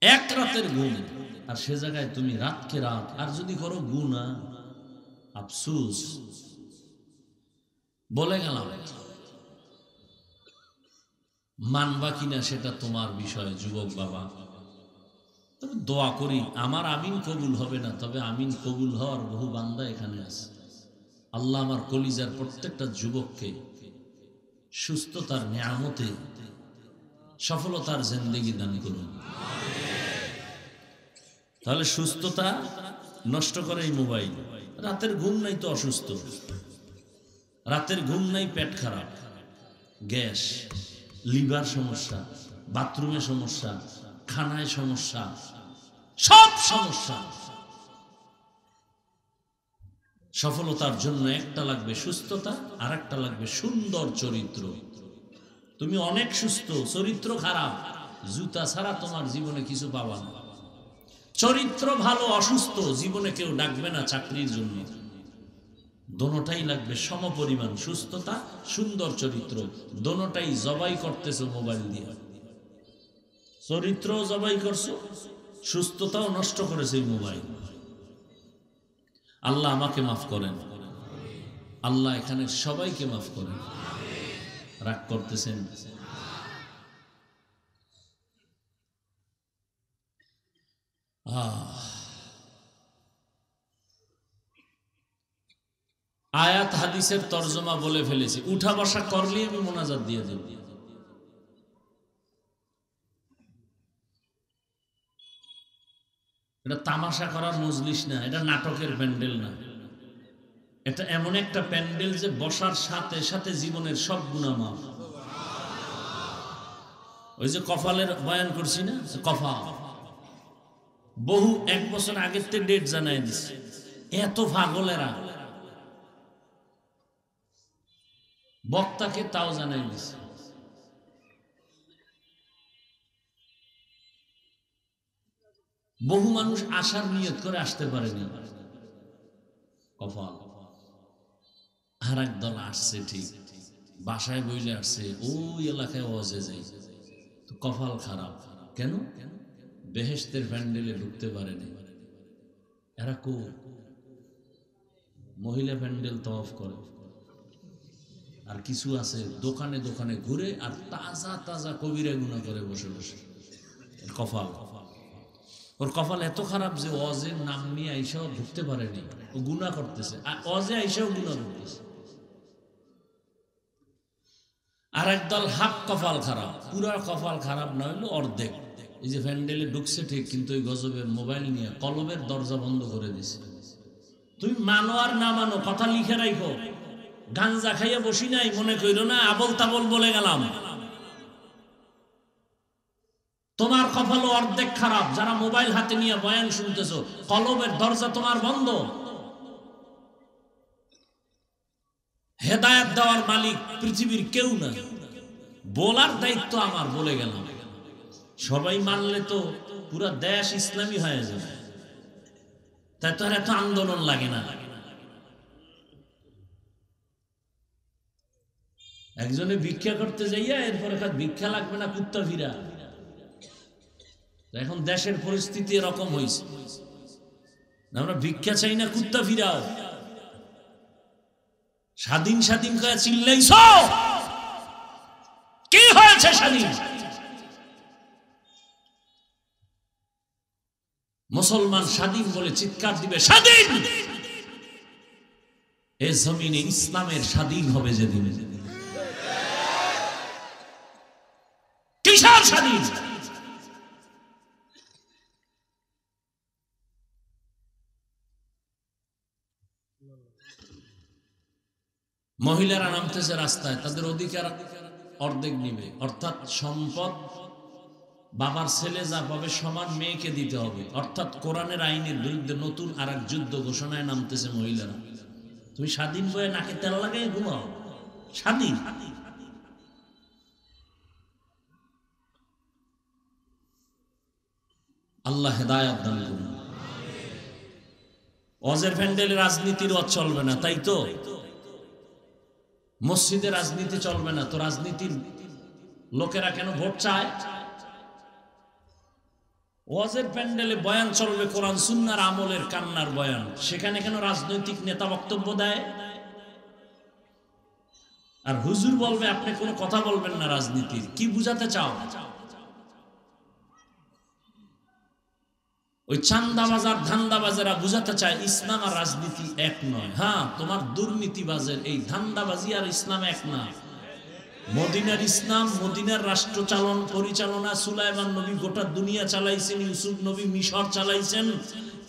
এক রাতের ঘুম, আর সে জায়গায় তুমি রাতকে রাত। আর যদি করো গুনাহ, আফসোস, বলে গেলাম, মানবা কিনা সেটা তোমার বিষয় যুবক বাবা। তবে দোয়া করি, আমার আমিন কবুল হবে না, তবে আমিন কবুল হওয়ার বহু বান্দা এখানে আছে। আল্লাহ আমার কলিজার প্রত্যেকটা যুবককে সুস্থতার নিয়ামতে সফলতার জিন্দেগি দান করুন। তাহলে সুস্থতা নষ্ট করে এই মোবাইল। রাতের ঘুম নাই তো অসুস্থ, রাতের ঘুম নাই পেট খারাপ, গ্যাস, লিভার সমস্যা, বাথরুমে সমস্যা, খানায় সমস্যা, সব সমস্যা। সফলতার জন্য একটা লাগবে সুস্থতা, আর একটা লাগবে সুন্দর চরিত্র। তুমি অনেক সুস্থ, চরিত্র খারাপ, জুতা ছাড়া তোমার জীবনে কিছু পাবা না। চরিত্র ভালো, অসুস্থ, জীবনে কেউ ডাকবে না চাকরির জন্য। দোনোটাই লাগবে সমপরিমাণ, সুস্থতা, সুন্দর চরিত্র। দোনোটাই জবাই করতেছো মোবাইল দিয়ে। চরিত্রও জবাই করছো, সুস্থতাও নষ্ট করেছে এই মোবাইল। আল্লাহ আমাকে মাফ করেন, আল্লাহ এখানে সবাইকে মাফ করেন। রাগ করতেছেন? আয়াত হাদিসের তর্জমা বলে ফেলেছি, উঠা বসা করলে আমি মোনাজাত দিয়ে দেব। এটা তামাশা করার মজলিস না, এটা নাটকের প্যান্ডেল না। এটা এমন একটা প্যান্ডেল যে বসার সাথে সাথে জীবনের সব গুনাহ মাফ। ওই যে কপালের বয়ান করছি না, কপাল বহু 1 বছর আগের থেকে ডেট জানাই দিচ্ছে। এত পাগলেরা বক্তাকে তাও জানাই দিচ্ছে। বহু মানুষ আসার নিয়ত করে আসতে পারেনি, কপাল। আর একদল আসছে ঠিক, বাসায় বইলে আসছে, ওই এলাকায় ওয়াজে যাই, তো কপাল খারাপ। কেন? বেহেশতের প্যান্ডেলে ঢুকতে পারেনি। এরা মহিলা প্যান্ডেল তওয়াফ করে, আর কিছু আছে দোকানে দোকানে ঘুরে আর তাজা তাজা কবিরা গুনাহ করে বসে বসে। কপাল, ওর কপাল এত খারাপ যে ওয়াজের নাম নিয়ে আইসাও ঢুকতে পারেনি, ও গুনাহ করতেছে, আর ওয়াজে আইসাও গুনাহ করতেছে। আর একদল হাফ কপাল খারাপ, পুরা কপাল খারাপ না হইলো অর্ধেক। এই যে প্যান্ডেলে ঢুকছে ঠিক, কিন্তু ওই গজবের মোবাইল নিয়ে কলবের দরজা বন্ধ করে দিছে। তুমি মানো আর না মানো, কথা লিখে রাখো। গাঞ্জা খাইয়া বসি নাই মনে কইরো না আবল তাবল বলে গেলাম। তোমার কপাল অর্ধেক খারাপ। যারা মোবাইল হাতে নিয়ে বয়ান শুনতেছো, কলবের দরজা তোমার বন্ধ। হেদায়েত দেওয়ার মালিক পৃথিবীর কেউ না, বলার দায়িত্ব আমার, বলে গেলাম। সবাই মানলে তো পুরা দেশ ইসলামী হয়ে যাবে, তাই তো আর এত আন্দোলন লাগে না। একজনে ভিক্ষা করতে যাইয়া এরপরে ভিক্ষা লাগবে না, কুত্তা ফিরা। এখন দেশের পরিস্থিতি এরকম হয়েছে, আমরা ভিক্ষা চাই না, কুত্তা ফিরাও। স্বাধীন স্বাধীন করে চিল্লাইছ, কি হয়েছে স্বাধীন? মুসলমান স্বাধীন বলে চিৎকার দিবে, স্বাধীন। এ জমিনে ইসলামের স্বাধীন হবে যেদিন। কিসের স্বাধীন? মহিলারা নামতেছে রাস্তায়, তাদের অধিকার অর্ধেক নিবে, অর্থাৎ সম্পদ বাবার ছেলে যা পাবে সমান মেয়েকে দিতে হবে। অর্থাৎ কোরআনের আইনের বিরুদ্ধে নতুন আর এক যুদ্ধ ঘোষণায় নামতেছে মহিলারা। তুমি স্বাধীন বয়ে নাকে তেল লাগাই ঘুমাও, স্বাধীন? আল্লাহ হেদায়েত দান করুন। ওয়াজের প্যান্ডেলে রাজনীতির ওয়াজ চলবে না, তাই তো? মসজিদে রাজনীতি চলবে না, তো রাজনীতির লোকেরা কেন ভোট চায়? ওয়াজের প্যান্ডেলে বয়ান চলবে কোরআন সুন্নাহর আমলের কান্নার বয়ান, সেখানে কেন রাজনৈতিক নেতা বক্তব্য দেয়? আর হুজুর বলবে আপনি কোনো কথা বলবেন না রাজনীতির। কি বুঝাতে চাও? ওই চান্দাবাজার ধান্দাবাজেরা বুঝাতে চায় ইসলাম আর রাজনীতি এক নয়। হ্যাঁ, তোমার দুর্নীতিবাজের এই ধান্দাবাজি আর ইসলাম এক না। মদিনার ইসলাম, মদিনার রাষ্ট্র চালন পরিচালনা সুলাইমান নবী গোটা দুনিয়া চালাইছেন, ইউসুফ নবী মিশর চালাইছেন।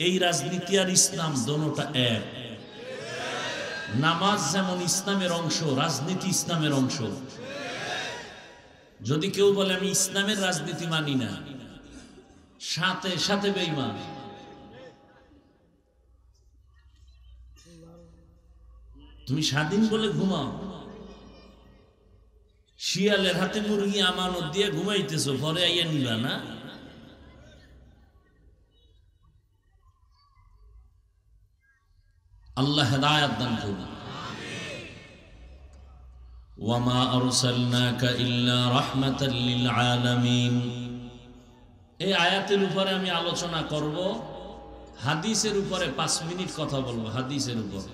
এই রাজনীতি আর ইসলাম দোনোটা এক। নামাজ যেমন ইসলামের অংশ, রাজনীতি ইসলামের অংশ। যদি কেউ বলে আমি ইসলামের রাজনীতি মানি না, সাথে সাথে বেঈমান। তুমি স্বাধীন বলে ঘুমাও, শিয়ালের হাতে মুরগি আমানত দিয়ে ঘুমাইতেছো, পরে আইয়া নিবা না? আল্লাহ হেদায়েত দান করুন। ওয়ামা আরসালনাকা ইল্লা রাহমাতাল লিল আলামিন। এই আয়াতের উপরে আমি আলোচনা করব, হাদিসের উপরে 5 মিনিট কথা বলবো। হাদিসের উপরে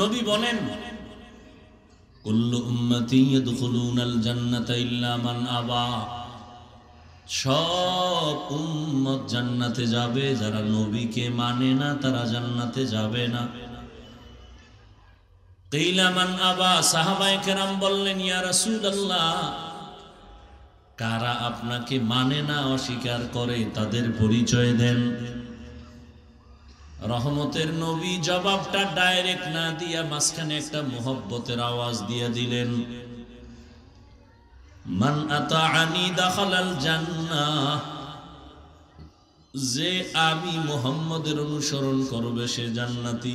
নবী বলেন, কুল্লু উম্মতি ইয়াদখুলুনাল জান্নাতা ইল্লা মান আবা। সব উম্মত জান্নাতে যাবে, যারা নবীকে মানে না তারা জান্নাতে যাবে না। কিলা মান আবা, সাহাবায়ে কেরাম বললেন, ইয়া রাসূলুল্লাহ, কারা আপনাকে মানে না, অস্বীকার করে, তাদের পরিচয় দেন। রহমতের নবী জবাবটা ডাইরেক্ট না দিয়া মাঝখানে একটা মোহব্বতের আওয়াজ দিয়ে দিলেন, মান আতাআনি দাখালাল জান্নাহ। যে আমি মুহাম্মদের অনুসরণ করবে সে জান্নাতি।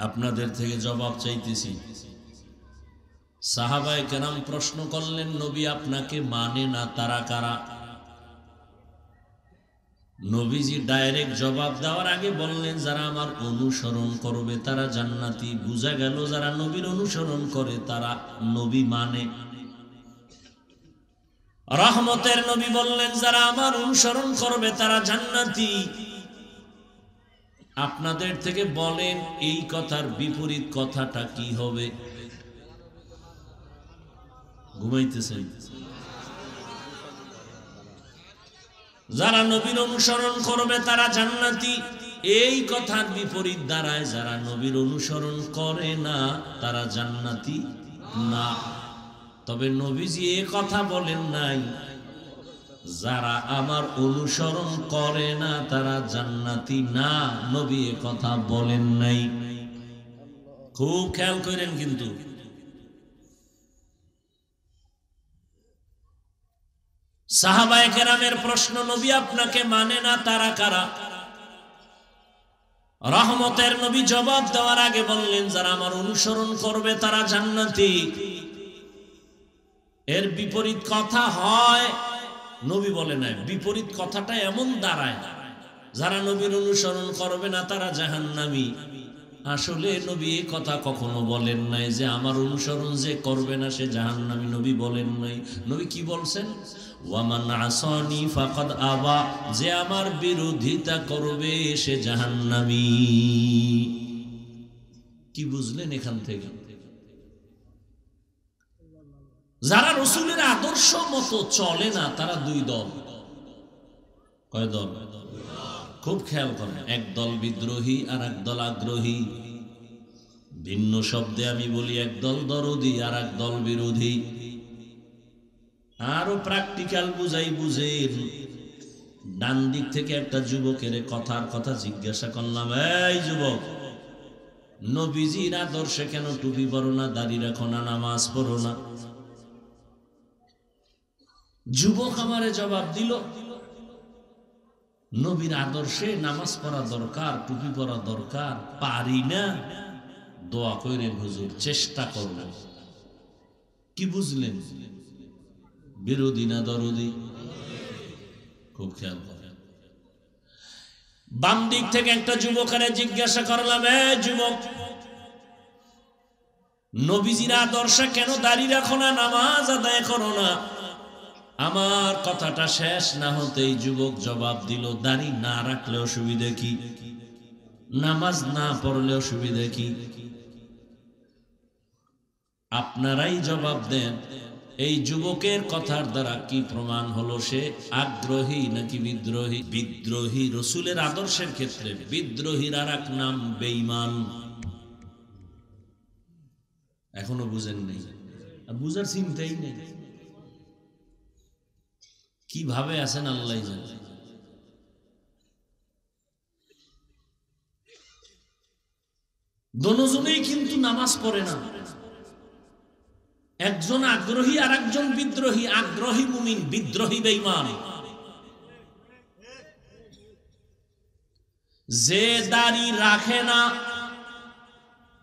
আপনাদের থেকে জবাব চাইতেছি। সাহাবায়ে কেরাম প্রশ্ন করলেন, নবী আপনাকে মানে না তারা কারা? নবীজি ডাইরেক্ট জবাব দেওয়ার আগে বললেন, যারা আমার অনুসরণ করবে তারা জান্নাতি। বুঝা গেল যারা নবীর অনুসরণ করে তারা নবী মানে। রহমতের নবী বললেন, যারা আমার অনুসরণ করবে তারা জান্নাতি। আপনাদের থেকে বলেন এই কথার বিপরীত কথাটা কি হবে? ঘুমাইতেছেন? যারা নবীর অনুসরণ করবে তারা জান্নাতি, এই কথার বিপরীত দাঁড়ায় যারা নবীর অনুসরণ করে না তারা জান্নাতি না। তবে নবীজি এ কথা বলেন নাই যারা আমার অনুসরণ করে না তারা জান্নাতি না। নবী এ কথা বলেন নাই। খুব খেয়াল করেন কিন্তু। সাহাবায়ে কেরামের প্রশ্ন, নবী আপনাকে মানে না তারা কারা? রহমতের নবী জবাব দেওয়ার আগে বললেন, যারা আমার অনুসরণ করবে তারা জান্নাতি। এর বিপরীত কথা হয়, নবী বলে নাই, বিপরীত কথাটা এমন দাঁড়ায়, যারা নবীর অনুসরণ করবে না তারা জাহান্নামী। আসলে নবী এই কথা কখনো বলেন নাই যে আমার অনুসরণ যে করবে না সে জাহান্নামী। নবী বলেন নাই। নবী কি বলছেন? ওয়ামান আসানি ফাকাদ আবা, যে আমার বিরোধিতা করবে সে জাহান্নামী। কি বুঝলেন এখান থেকে? যারা রাসূলের আদর্শ মতো চলে না তারা দুই দল। কয় দল? খুব খেয়াল করেন। এক দল বিদ্রোহী আর এক দল আগ্রহী। ভিন্ন শব্দে আমি বলি, এক দল দরদি আর এক দল বিরোধী। আরো প্র্যাকটিক্যাল বুঝাই বুঝেন। ডান দিক থেকে একটা যুবকের কথার কথা জিজ্ঞাসা করলাম, এই যুবক, নবীজির আদর্শে কেন টুপি পরো না, দাড়ি রাখো না, নামাজ পড়ো না? যুবক আমারে জবাব দিল, নবীর আদর্শে নামাজ পড়া দরকার, টুপি পরা দরকার, পারি না, দোয়া কইরেন হুজুর, চেষ্টা করব। কি বুঝলেন? বিরোধী না দরদি? খুব খেয়াল করেন। বাম দিক থেকে একটা যুবকের জিজ্ঞাসা করলাম, এ যুবক, নবীজির আদর্শে কেন দাড়ি রাখো না, নামাজ আদায় করো না? আমার কথাটা শেষ না হতেই যুবক জবাব দিল, দাড়ি না রাখলে অসুবিধা কি, নামাজ না পড়লে অসুবিধা কি? আপনারাই জবাব দেন, এই যুবকের কথার দ্বারা কি প্রমাণ হলো সে আগ্রহী নাকি বিদ্রোহী? বিদ্রোহী রাসূলের আদর্শের ক্ষেত্রে। বিদ্রোহীর আর এক নাম বেঈমান। এখনো বুঝেন নেই? বুঝার চিন্তাই নেই। কিভাবে আছেন আল্লাহ জানে। দুজনেই কিন্তু নামাজ পড়ে না। একজন আগ্রহী আর একজন বিদ্রোহী। আগ্রহী মুমিন, বিদ্রোহী বেঈমান। যে দাড়ি রাখে না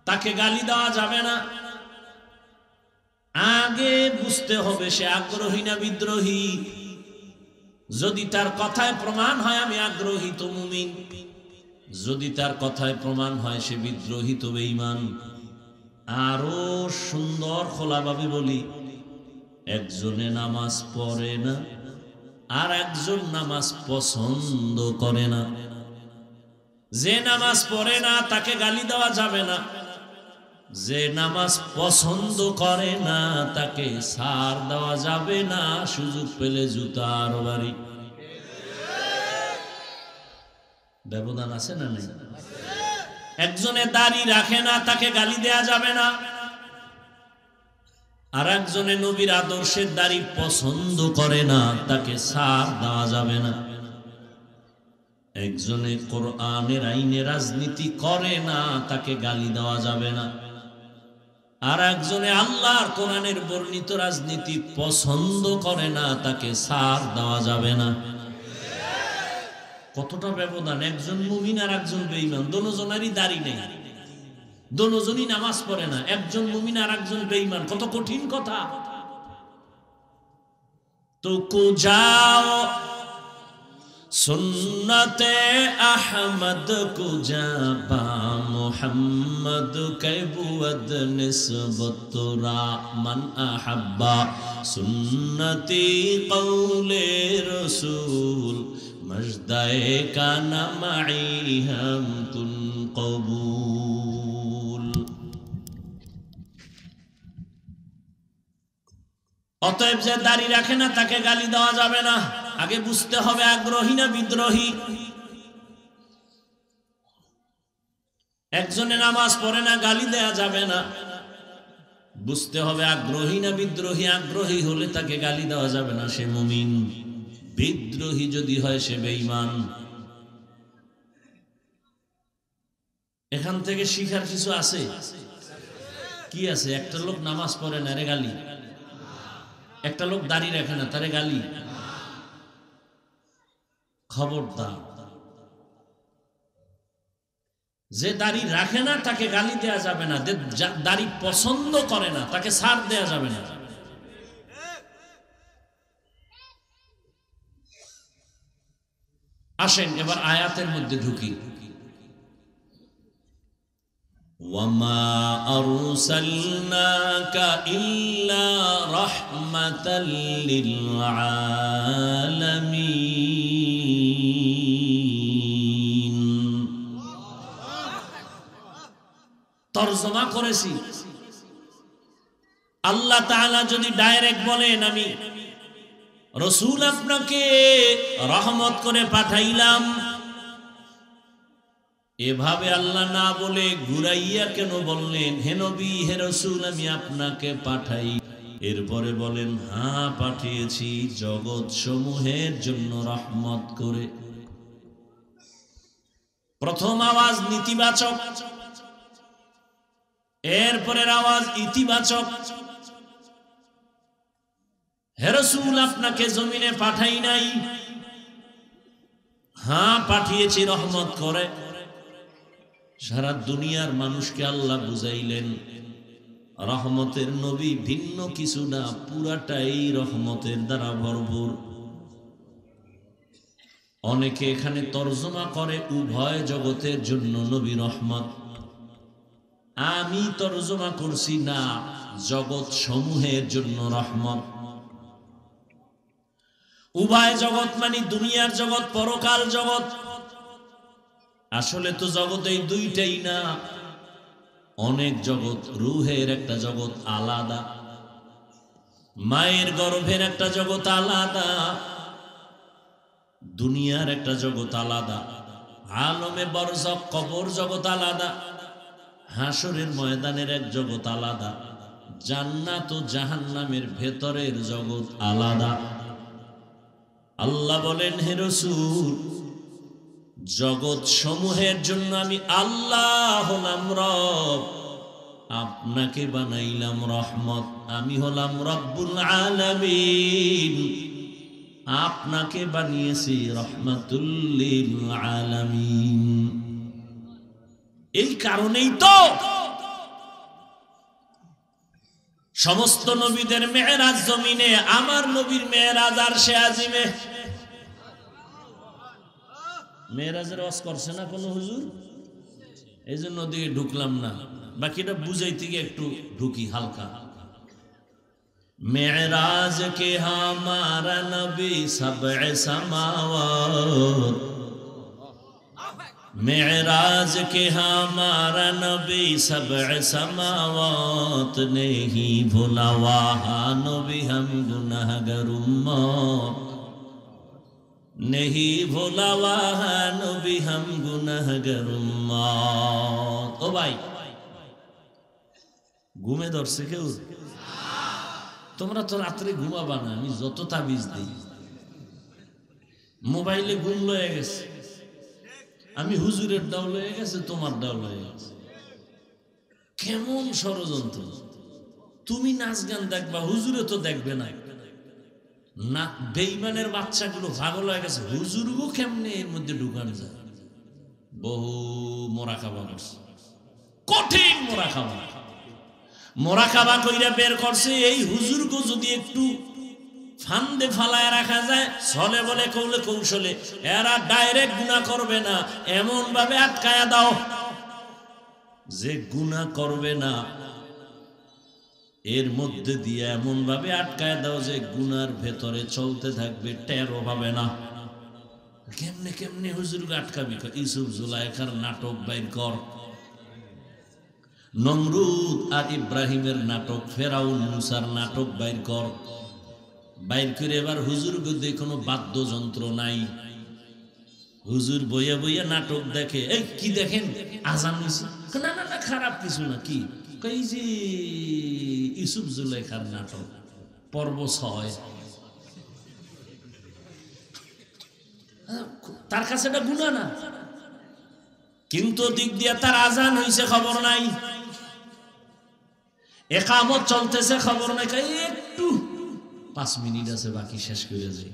তাকে গালি দেওয়া যাবে না। আগে বুঝতে হবে সে আগ্রহী না বিদ্রোহী। যদি তার কথায় প্রমাণ হয় আমি আগ্রহী তো মুমিন, যদি তার কথায় প্রমাণ হয় সে বিদ্রোহী তো বেঈমান। আরো সুন্দর খোলাভাবে বলি, একজনে নামাজ পড়ে না আর একজন নামাজ পছন্দ করে না। যে নামাজ পড়ে না তাকে গালি দেওয়া যাবে না, যে নামাজ পছন্দ করে না তাকে ছাড় দেওয়া যাবে না, সুযোগ পেলে জুতার বাড়ি। ব্যবধান আছে না নেই? একজনে দাড়ি রাখে না তাকে গালি দেয়া যাবে না, আর একজনে নবীর আদর্শের দাড়ি পছন্দ করে না তাকে ছাড় দেওয়া যাবে না। একজনে কোরআনের আইনে রাজনীতি করে না তাকে গালি দেওয়া যাবে না, আর একজনে আল্লাহর কোরআনের বর্ণিত রাজনীতি পছন্দ করে না তাকে ছাড় দেওয়া যাবে না। কতটা ব্যবধান! একজন মুমিন আর একজন বেঈমান, দোনোজনেরই দাড়ি নেই, দোনোজনই নামাজ পড়ে না, একজন মুমিন আর একজন বেঈমান। কত কঠিন কথা! তো কুজাও সুন্নতে আহমদ কুজা বা মুহাম্মদ কৈবুদ নিসবতুরা মান আহাব্বা সুন্নতি কওলে রাসূল মজদায়ে কানা মাই হাম কুন কবুল। অতএব যে দাড়ি রাখে না তাকে গালি দেওয়া যাবে না। আগে বুঝতে হবে আগ্রহী না বিদ্রোহী। একজনে নামাজ পড়ে না গালি দেয়া যাবে না, বুঝতে হবে আগ্রহী না বিদ্রোহী। আগ্রহী হলে তাকে গালি দেওয়া যাবে না, সে মুমিন। বিদ্রোহী যদি হয় সে বেঈমান। এখান থেকে শিখার কিছু আছে। কি আছে? একটা লোক নামাজ পড়ে না রে গালি, একটা লোক দাড়ি রাখে না তারে গালি। খবরদার, যে দাড়ি রাখে না তাকে গালি দেয়া যাবে না, দাড়ি পছন্দ করে না তাকে ছাড় দেয়া যাবে না। আসেন এবার আয়াতের মধ্যে ঢুকি। ওয়ামা আরসালনাকা ইল্লা রাহমাতাল লিল আলামিন। তরজমা করেছি। আল্লাহ তাআলা যদি ডাইরেক্ট বলেন আমি রাসূল আপনাকে রহমত করে পাঠাইলাম, এভাবে আল্লাহ না বলে ঘুরাইয়া কেন বললেন হে নবী হে রাসূল আমি আপনাকে পাঠাই? এরপরে বলেন হ্যাঁ পাঠিয়েছি জগৎ সমূহের জন্য রহমত করে। প্রথম আওয়াজ নীতিবাচক, এরপরের আওয়াজ ইতিবাচক। হে রাসূল আপনাকে জমিনে পাঠাই নাই, হ্যাঁ পাঠিয়েছি রহমত করে। সারা দুনিয়ার মানুষকে আল্লাহ বুঝাইলেন রহমতের নবী ভিন্ন কিছু না, পুরাটাই রহমতের দ্বারা ভরপুর। অনেকে এখানে তরজমা করে উভয় জগতের জন্য নবী রহমত। আমি তরজমা করছি না, জগৎ সমূহের জন্য রহমত। উভয় জগৎ মানে দুনিয়ার জগৎ পরকাল জগৎ। আসলে তো জগৎ এই দুইটাই না, অনেক জগৎ। রুহের একটা জগৎ আলাদা, মায়ের গর্ভের একটা জগৎ আলাদা, দুনিয়ার একটা জগৎ আলাদা, আলমে বরজখ কবর জগৎ আলাদা, হাসরের ময়দানের এক জগৎ আলাদা, জান্নাত ও জাহান্নামের ভেতরের জগৎ আলাদা। আল্লাহ বলেন হে রাসূল জগৎ সমূহের জন্য আমি আল্লাহ হলাম রব, আপনাকে বানাইলাম রহমত। আমি হলাম রব্বুল আলামিন, আপনাকে বানিয়েছি রহমাতুল লিল আলামিন। এই কারণেই তো সমস্ত নবীদের মেরাজ জমিনে, আমার নবীর মেরাজ আরশে আজিমে। মেরাজের ওয়াজ করছে না কোন হুজুর? এই জন্য দিকে ঢুকলাম না, বাকিটা বুঝাইতে গিয়ে একটু ঢুকি হালকা। मेराज के हमारा नबी सबअ समावात, मेराज के हमारा नबी सबअ समावात, नहीं भूला वहाँ नबी हम गुनहगार उम्मत, नहीं भूला वहाँ नबी हम गुनहगार उम्मत। ओ भाई घुमे ধরছে কেউ? তোমরা তো রাত্রে ঘুমাবা না, আমি যত তাবিজ দিই। মোবাইলে ঘুম লয়ে গেছে, আমি হুজুরের দাও লয়ে গেছে, তোমার দাও লয়ে গেছে। কেমন ষড়যন্ত্র! তুমি নাচ গান দেখবা, হুজুরে তো দেখবে না। না, বেঈমানের বাচ্চাগুলো পাগল হয়ে গেছে, হুজুরও কেমনে এর মধ্যে ঢুকানো যায়। বহু মোরাকাবা করছে, কঠিন মোরাকাবা। মোরাকাবা কইরা বের করছে, এই হুজুরকে যদি একটু ফান্দে ফালায় রাখা যায়, ছলে বলে কৌলে কৌশলে এরা ডাইরেক্ট গুনাহ করবে না, এমন ভাবে আটকায়া দাও যে গুনাহ করবে না। এর মধ্যে দিয়ে এমন ভাবে আটকায় দাও যে গুনার ভেতরে চলতে থাকবে, টেরও পাবে না। কেমনে কেমনে হুজুরকে আটকাবি? ইউসুফ জুলাইখার নাটক বাইর কর, নমরুদ আর ইব্রাহিমের নাটক, ফেরাউন মুসার নাটক বাইর কর। বাইর করে এবার হুজুর গদে কোনো বাদ্যযন্ত্র নাই, হুজুর বইয়া বইয়া নাটক দেখে। এই কি দেখেন? আজান নিছে? না না না, খারাপ কিছু না। কি কই? যে ইউসুফ জুলাইখার নাটক পর্ব 6। তার কাছে এটা গুনাহ না, কিন্তু দিক দিয়া তার আজান হইছে খবর নাই, একামত চলতেছে খবর নাই। একটু 5 মিনিট আছে বাকি, শেষ করে যাই,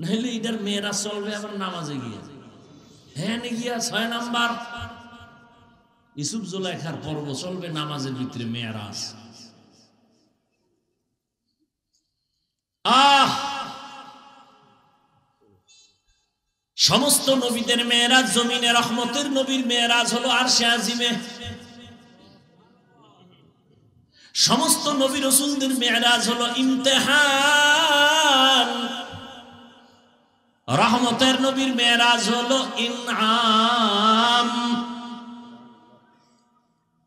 নাহলে এটার মেয়েরা চলবে আবার নামাজে গিয়ে। হ্যাঁ গিয়া 6 নাম্বার ইউসুফ জুলাইখার পর্ব চলবে নামাজের ভিতরে, মেয়েরাজ। সমস্ত নবীদের মেয়েরাজ জমিনে, রহমতের নবীর মেয়েরাজ হলো আরশে আজিমে। সমস্ত নবী রাসূলদের মেরাজ হলো ইমতিহান, রহমতের নবীর মেরাজ হলো ইনআম।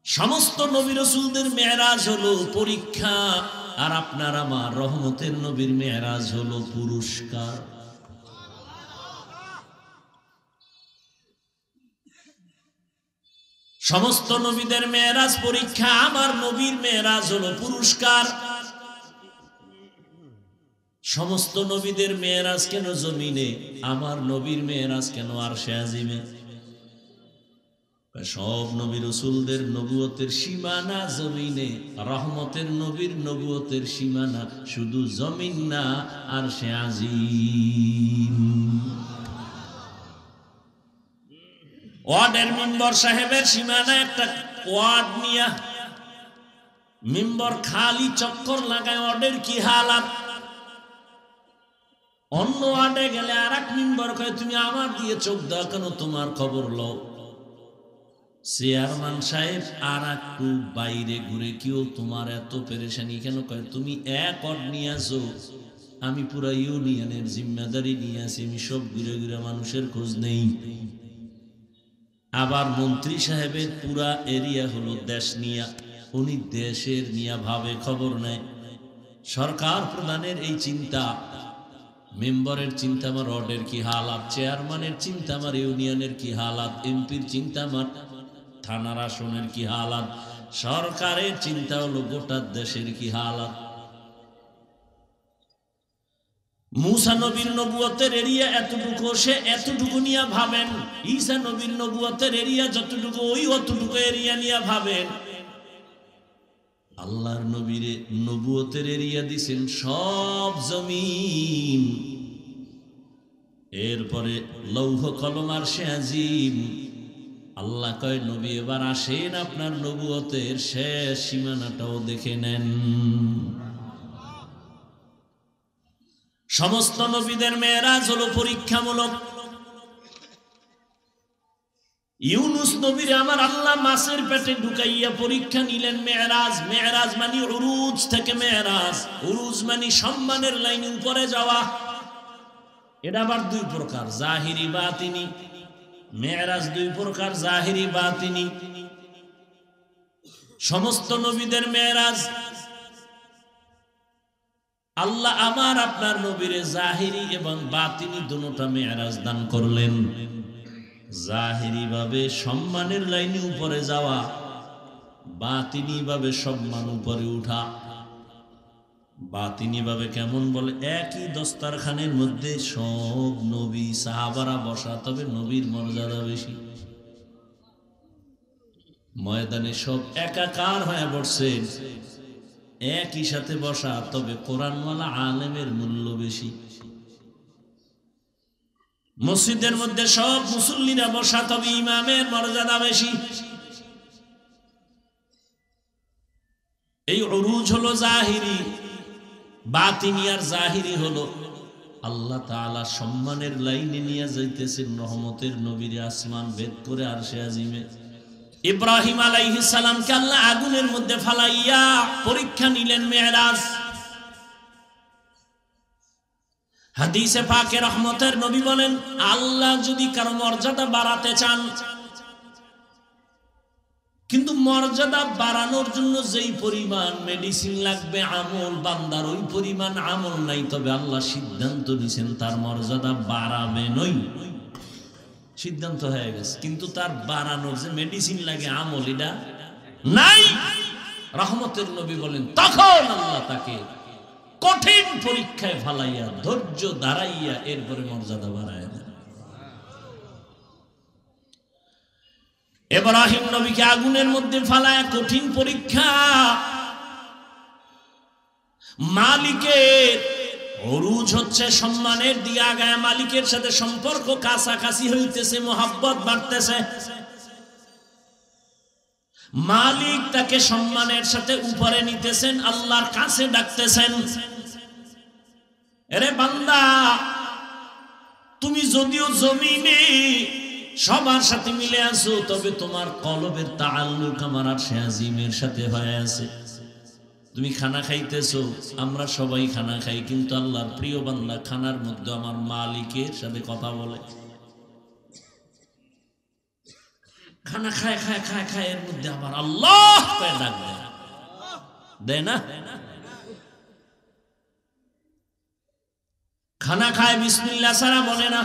সমস্ত নবী রাসূলদের মেরাজ হলো পরীক্ষা, আর আপনার আমার রহমতের নবীর মেরাজ হলো পুরস্কার। সমস্ত নবীদের মেরাজ পরীক্ষা, আমার নবীর মেরাজ হলো পুরস্কার। সমস্ত নবীদের মেরাজ কেন জমিনে, আমার নবীর মেরাজ কেন আরশে আজিমে? সব নবী রাসূলদের নবুয়তের সীমানা জমিনে, রহমতের নবীর নবুয়তের সীমানা শুধু জমিন না, আরশে আজিম। ওয়ার্ডের মিম্বর সাহেবের সীমানা একটা ওয়ার্ড নিয়া মিম্বর খালি চক্কর লাগায়, ওয়ার্ডের কি হালাত। অন্য ওয়ার্ডে গেলে আর এক মিম্বর কয় তুমি আমার দিয়ে চোখ দাও কেন, তোমার খবর লও। চেয়ারম্যান সাহেব আর একটু বাইরে ঘুরে, কেউ তোমার এত পেরেশানি কেন? কয় তুমি এক ওয়ার্ড নিয়ে আসো, আমি পুরা ইউনিয়নের জিম্মেদারি নিয়ে আসি, আমি সব ঘুরে ঘুরে মানুষের খোঁজ নেই। আবার মন্ত্রী সাহেবের পুরা এরিয়া হলো দেশ নিয়া, উনি দেশের নিয়া ভাবে, খবর নেয়। সরকার প্রধানের এই চিন্তা, মেম্বারের চিন্তা আমার ওয়ার্ডের কি হালাত, চেয়ারম্যানের চিন্তা আমার ইউনিয়নের কি হালাত, এমপির চিন্তা আমার থানার আসনের কি হালাত, সরকারের চিন্তা হলো গোটা দেশের কি হালাত। মুসা নবীর নবুয়তের এরিয়া এতটুকু, সে এতটুকু নিয়ে ভাবেন। ঈসা নবীর নবুয়তের এরিয়া যতটুকু, ওই অতটুকু এরিয়া নিয়ে ভাবেন। আল্লাহর নবীরে নবুয়তের এরিয়া দিছেন সব জমিন, এরপরে লৌহ কলম আরশে আজিম। আল্লাহ কয় নবী এবার আসেন, আপনার নবুয়তের শেষ সীমানাটাও দেখে নেন। সমস্ত নবীদের মেরাজ হলো পরীক্ষামূলক। ইউনুস নবীর আমার আল্লাহ মাছের পেটে ঢুকাইয়া পরীক্ষা নিলেন। মেরাজ, মেরাজ মানে উরুজ থেকে মেরাজ, উরুজ মানে সম্মানের লাইনে উপরে যাওয়া। এটা আবার দুই প্রকার, জাহিরি বাতিনি। মেরাজ দুই প্রকার, জাহিরি বাতিনি। সমস্ত নবীদের মেরাজ আল্লাহ আমার আপনার নবীরে জাহিরি এবং বাতিনি দুটোটা মেরাজ দান করলেন। জাহিরি ভাবে সম্মানের লাইনে উপরে যাওয়া, বাতিনি ভাবে সম্মান উপরে উঠা। বাতিনি ভাবে কেমন বলে, একই দস্তারখানের মধ্যে সব নবী সাহাবারা বসা, তবে নবীর মর্যাদা বেশি। ময়দানে সব একাকার হয়ে বসছেন, একই সাথে বসা, তবে কোরআনওয়ালা আলেমের মূল্য বেশি। মসজিদের মধ্যে সব মুসল্লিরা বসা, তবে ইমামের মর্যাদা বেশি। এই উরুজ হলো জাহিরি। বাতিনি আর জাহিরি হলো আল্লাহ তাআলা সম্মানের লাইনে নিয়ে যাইতেছেন রহমতের নবীর আসমান ভেদ করে আরশে আজিমে। ইব্রাহিম আলাইহিস সালামকে আল্লাহ আগুনের মধ্যে ফালাইয়া পরীক্ষা নিলেন মেরাজ। হাদিসে পাকে রহমতের নবী বলেন, আল্লাহ যদি কারো মর্যাদা বাড়াতে চান, কিন্তু মর্যাদা বাড়ানোর জন্য যেই পরিমাণ মেডিসিন লাগবে আমল, বান্দার ওই পরিমাণ আমল নাই, তবে আল্লাহ সিদ্ধান্ত নিছেন তার মর্যাদা বাড়াবে নই। সিদ্ধান্ত হয়ে গেছে, কিন্তু তার বাড়ানোর যে মেডিসিন লাগে আমল এটা নাই। রহমতের নবী বলেন, তখন আল্লাহ তাকে কঠিন পরীক্ষায় ফালাইয়া ধৈর্য দাঁড়াইয়া এরপরে মর্যাদা বাড়ায় দেন। ইব্রাহিম নবীকে আগুনের মধ্যে ফালায় কঠিন পরীক্ষা। মালিকের উরুজ হচ্ছে সম্মানের দিকে আগায়, মালিকের সাথে সম্পর্ক কাছাকাছি হইতেছে, মোহাব্বত বাড়তেছে। মালিক তাকে সম্মানের সাথে উপরে নিতেছেন, আল্লাহর কাছে ডাকতেছেন, এরে বান্দা, তুমি যদিও জমিনে সবার সাথে মিলে আছো, তবে তোমার কলবের তাআল্লুক আমার আরশে আজিমের সাথে হয়ে আছে। তুমি খানা খাইতেছো, আমরা সবাই খানা খাই, কিন্তু আল্লাহর প্রিয় বান্দা খানার মধ্যে আমার মালিকের সাথে কথা বলে। খানা খায় খায় খায় খায়, এর মধ্যে আবার আল্লাহ কয়ে ডাক দেয় না? খানা খায় বিসমিল্লাহ ছাড়া বলে না।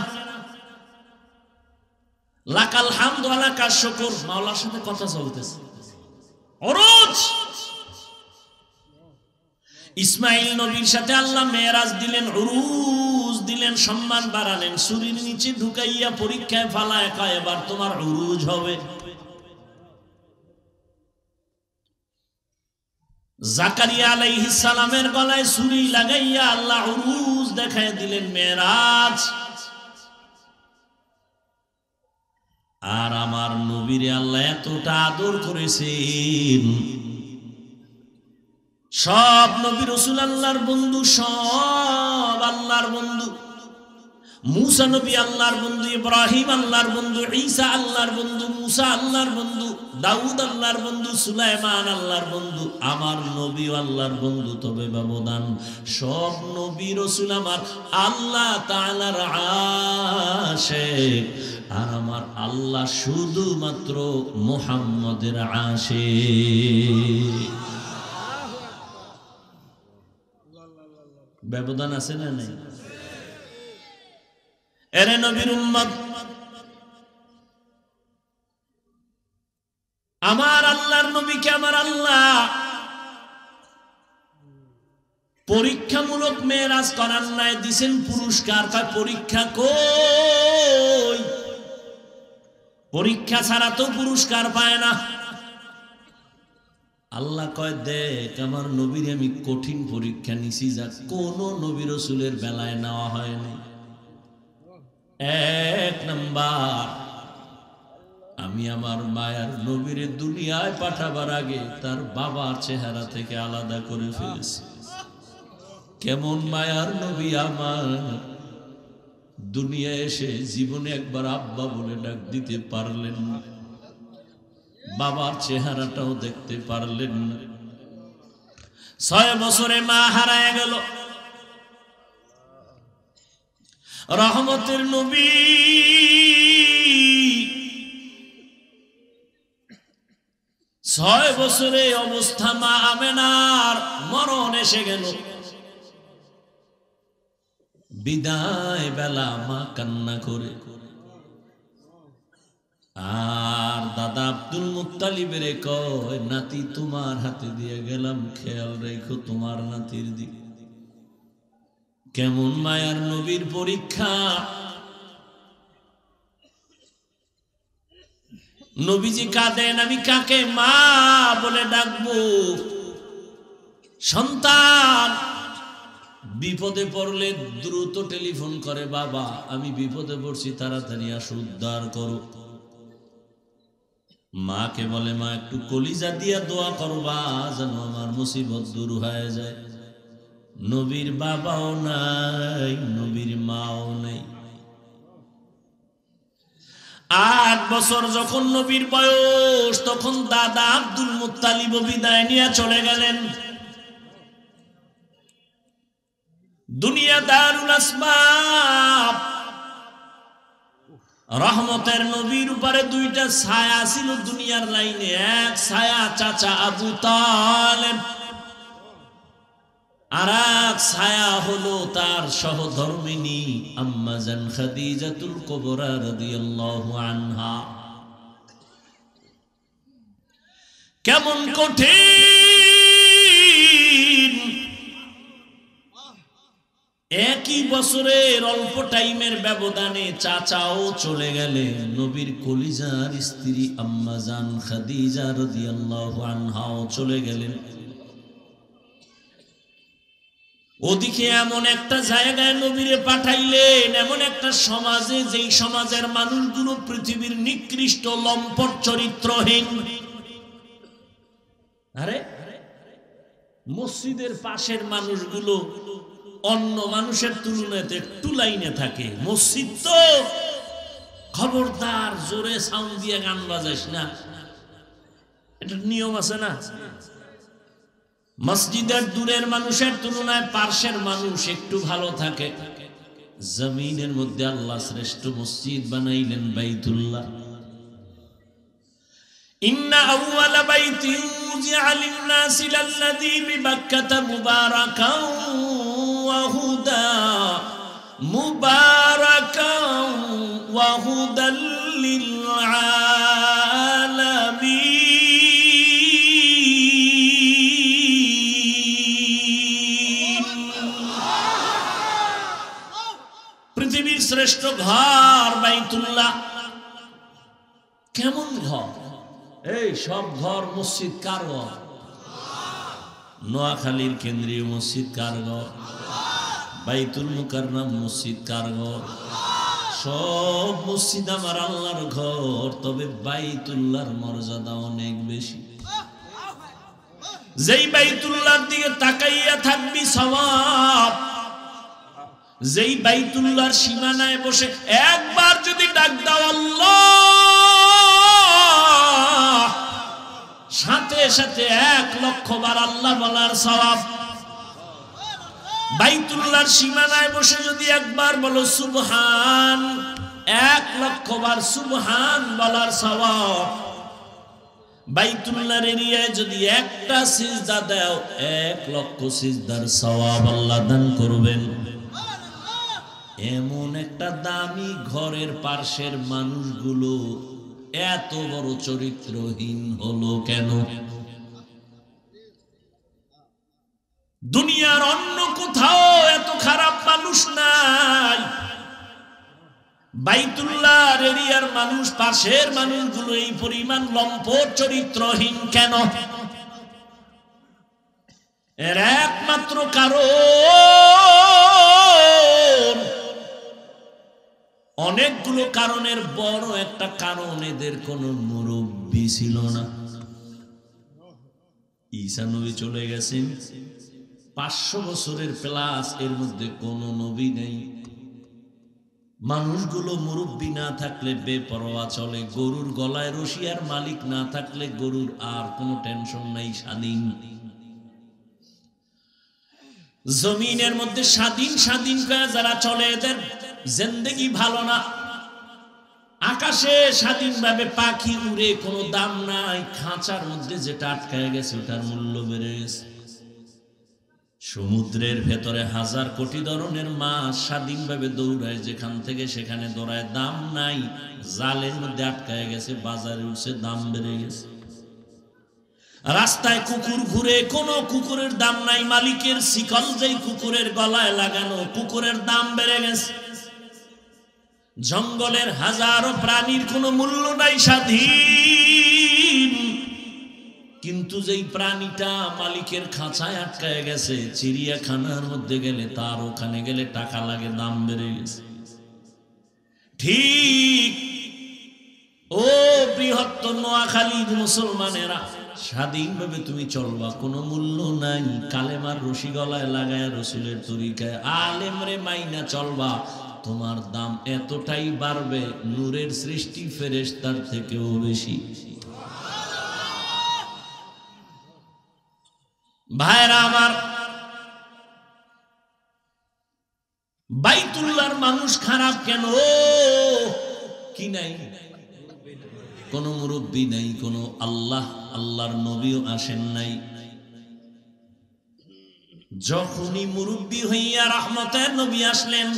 লাকাল হামদ ওয়া লাকাশ শুকর, মাওলার সাথে কথা চলতেছে। উরুজ। ইসমাইল নবীর সাথে আল্লাহ মেরাজ দিলেন, উরুজ দিলেন, সম্মান বাড়ালেন। ছুরির নিচে ঢুকাইয়া পরীক্ষায় ফালায়, কয় এবার তোমার উরুজ হবে। জাকারিয়া আলাইহিস সালামের গলায় ছুরি লাগাইয়া আল্লাহ উরুজ দেখায় দিলেন, মেরাজ। আর আমার নবীরে আল্লাহ এতটা আদর করেছেন, সব নবী রাসূল আল্লাহর বন্ধু, সব আল্লাহর বন্ধু। মুসা নবী আল্লাহর বন্ধু, ইব্রাহিম আল্লাহর বন্ধু, ঈসা আল্লাহর বন্ধু, মুসা আল্লাহর বন্ধু, দাউদ আল্লাহর বন্ধু, সুলাইমান আল্লাহর বন্ধু। আমার নবী আল্লাহর বন্ধু, তবে ব্যবধান, সব নবী রাসূল আমার আল্লাহ তাআলার আশিক, আর আমার আল্লাহ শুধুমাত্র মুহাম্মদের আশিক। ব্যবধান আছে না নাই? এরে নবীর উম্মত, আমার আল্লাহর নবীকে আমার আল্লাহ পরীক্ষামূলক মেরাজ করার নাই, দিছেন পুরস্কার। কয় পরীক্ষা কই? পরীক্ষা ছাড়া তো পুরস্কার পায় না। আল্লাহ কয়, দেখ আমার নবীর আমি কঠিন পরীক্ষা নিছি, যা কোন নবী রাসূলের বেলায় নেওয়া হয়নি। এক নাম্বার, আমি আমার মায়ার নবীর দুনিয়ায় পাঠাবার আগে তার বাবার চেহারা থেকে আলাদা করে ফেলেছি। কেমন মায়ার নবী আমার, দুনিয়া এসে জীবনে একবার আব্বা বলে ডাক দিতে পারলেন না, বাবার চেহারাটাও দেখতে পারলেন না। 6 বছরে মা হারায় গেল। রহমতের নবী 6 বছরে অবস্থা মা আমেনার মরণ এসে গেল। বিদায় বেলা মা কান্না করে, আর দাদা আব্দুল মুত্তালিবের কয়, নাতি তোমার হাতে দিয়ে গেলাম, খেয়াল রেখো তোমার নাতির দিকে। কেমন মায়ার নবীর পরীক্ষা। নবীজি কাঁদেন, আমি কাকে মা বলে ডাকবো? সন্তান বিপদে পড়লে দ্রুত টেলিফোন করে, বাবা আমি বিপদে পড়ছি, তাড়াতাড়ি আসো, উদ্ধার করো। মাকে বলে, মা একটু কলিজা দিয়া দোয়া করবা যেন আমার মুসিবত দূর হয়ে যায়। নবীর বাবাও নাই, নবীর মাও নাই। 8 বছর যখন নবীর বয়স, তখন দাদা আব্দুল মুত্তালিব বিদায় নিয়ে চলে গেলেন। দুনিয়া দারুল আসবাব। রহমতের নবীর উপরে 2টা ছায়া ছিল দুনিয়ার লাইনে। এক ছায়া চাচা আবু তালেব, আর এক ছায়া হলো তার সহধর্মিনী আম্মা জান খাদিজাতুল কুবরা রাদিয়াল্লাহু আনহা। কেমন কঠিন! একই বছরের অল্প টাইমের ব্যবধানে চাচাও চলে গেলেন। নবীর কলিজার স্ত্রী আম্মা জান খাদিজা রাদিয়াল্লাহু আনহাও চলে গেলেন। ওদিকে এমন একটা জায়গায় নবীরে পাঠাইলেন, এমন একটা সমাজে, যেই সমাজের মানুষগুলো পৃথিবীর নিকৃষ্ট লম্পট চরিত্রহীন। আরে মসজিদের পাশের মানুষগুলো অন্য মানুষের তুলনায় একটু লাইনে থাকে। মসজিদ তো, খবরদার জোরে সাউন্ড দিয়ে গান বাজাইস না, এটা নিয়ম আছে না? মসজিদের দূরের মানুষের তুলনায় পার্শ্বের মানুষ একটু ভালো থাকে। জমিনের মধ্যে আল্লাহ শ্রেষ্ঠ মসজিদ বানাইলেন বাইতুল্লাহ। ইন্না আউওয়ালা বাইতিন উযিআ লিন-নাসি লাল্লাযী বিবাক্কাতা মুবারাকান ওয়া হুদা, মুবারাকান ওয়া হুদাল লিল আলামিন। পৃথিবীর শ্রেষ্ঠ ঘর বাইতুল্লাহ। কেমন ঘর? এই সব ঘর মসজিদ কার ঘর? নোয়াখালীর কেন্দ্রীয় মসজিদ কার ঘর? বাইতুল মুকাররম মসজিদ কার ঘর? সব মসজিদ আমার আল্লাহর ঘর, তবে বাইতুল্লাহর মর্যাদা অনেক বেশি। যেই বাইতুল্লাহর দিকে তাকাইয়া থাকবি সওয়াব। যেই বাইতুল্লাহর সীমানায় বসে একবার যদি ডাক দাও আল্লাহ, সাথে সাথে 1,00,000 বার আল্লাহ বলার সওয়াব। বাইতুল্লাহর সীমানায় বসে যদি একবার বলো সুবহান, 1,00,000 বার সুবহান বলার সওয়াব। বাইতুল্লাহর এরিয়ায় যদি একটা সিজদা দাও, 1,00,000 সিজদার সওয়াব আল্লাহ দান করবেন। এমন একটা দামি ঘরের পার্শ্বের মানুষগুলো এত বড় চরিত্রহীন হলো কেন? দুনিয়ার অন্য কোথাও এত খারাপ মানুষ নাই। বাইতুল্লাহর এরিয়ার মানুষ, পাশের মানুষগুলো এই পরিমাণ লম্পট চরিত্রহীন কেন? এর একমাত্র কারণ অনেকগুলো কারণের বড় একটা কারণ, এদের কোনো মুরব্বী ছিল না। ঈসা নবী চলে গেছেন 500 বছরের প্লাস, এর মধ্যে কোনো নবী নেই। মানুষগুলো মুরব্বী না থাকলে বেপরোয়া চলে। গরুর গলায় রশি আর মালিক না থাকলে গরুর আর কোনো টেনশন নাই, স্বাধীন। জমিনের মধ্যে স্বাধীন স্বাধীন করে যারা চলে এদের জিন্দেগি ভালো না। আকাশে স্বাধীনভাবে পাখি উড়ে, কোনো দাম নাই। খাঁচার মধ্যে যেটা আটকায় গেছে ওটার মূল্য বেড়ে গেছে। সমুদ্রের ভেতরে 1000 কোটি ধরনের মাছ স্বাধীনভাবে দৌড়ায়, যেখান থেকে সেখানে দৌড়ায়, দাম নাই। জালের মধ্যে আটকায় গেছে, বাজারে উঠছে, দাম বেড়ে গেছে। রাস্তায় কুকুর ঘুরে, কোনো কুকুরের দাম নাই। মালিকের শিকল যেই কুকুরের গলায় লাগানো, কুকুরের দাম বেড়ে গেছে। জঙ্গলের হাজারো প্রাণীর কোনো মূল্য নাই, স্বাধীন। কিন্তু যেই প্রাণীটা মালিকের খাঁচায় আটকায় গেছে, চিড়িয়াখানার মধ্যে গেলে, তার ওখানে গেলে টাকা লাগে, দাম বেড়ে গেছে। ঠিক ও বৃহত্তর নোয়াখালীর মুসলমানেরা, স্বাধীনভাবে তুমি চলবা, কোনো মূল্য নাই। কালেমার রশি গলায় লাগায় রসুলের তরিকায় আলেমরে মাইনা চলবা, তোমার দাম এতটাই বাড়বে, নূরের সৃষ্টি ফেরেশতার থেকেও বেশি। ভাইরা আমার, বাইতুল্লাহর মানুষ খারাপ কেন? কি নাই? কোনো মুরব্বী নাই, কোনো আল্লাহর নবীও আসেন নাই। যখনই মুরব্বী হইয়া রহমতের নবী আসলেন,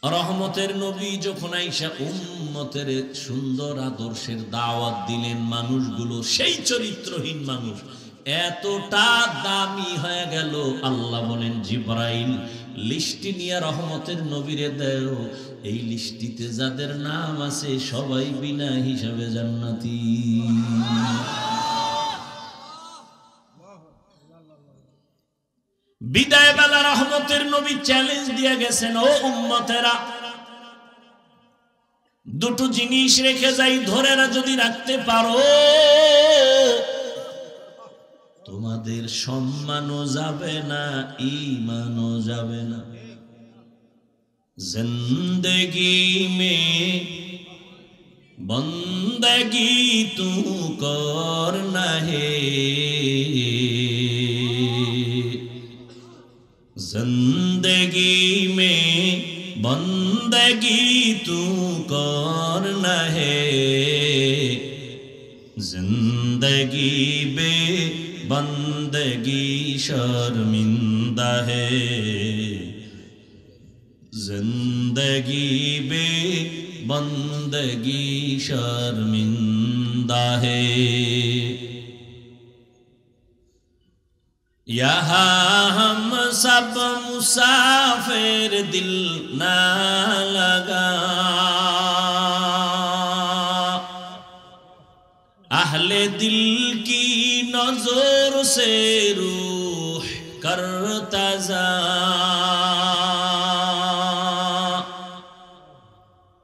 রহমতের নবী যখন আইসা উম্মতের সুন্দর আদর্শের দাওয়াত দিলেন, মানুষগুলো সেই চরিত্রহীন মানুষ এতটা দামি হয়ে গেল। আল্লাহ বলেন, জিবরাইল লিস্টি নিয়ে রহমতের নবীরে দেও, এই লিস্টিতে যাদের নাম আছে সবাই বিনা হিসাবে জান্নাতি। বিদায় বেলা রহমতের নবী চ্যালেঞ্জ দিয়ে গেছেন, ও উম্মতেরা, দুটো জিনিস রেখে যাই, ধরে যদি রাখতে পারো, তোমাদের সম্মানও যাবে না, ঈমানও যাবে না। জিন্দেগি মে বন্দগি তু করনা হে, जिंदगी में बंदगी तू करना है, जिंदगी बे बंदगी शर्मिंदा है, जिंदगी बे बंदगी शर्मिंदा है। यहाँ हम सब मुसाफिर, दिल ना लगा, अहले दिल की नजर से रूह करता जा,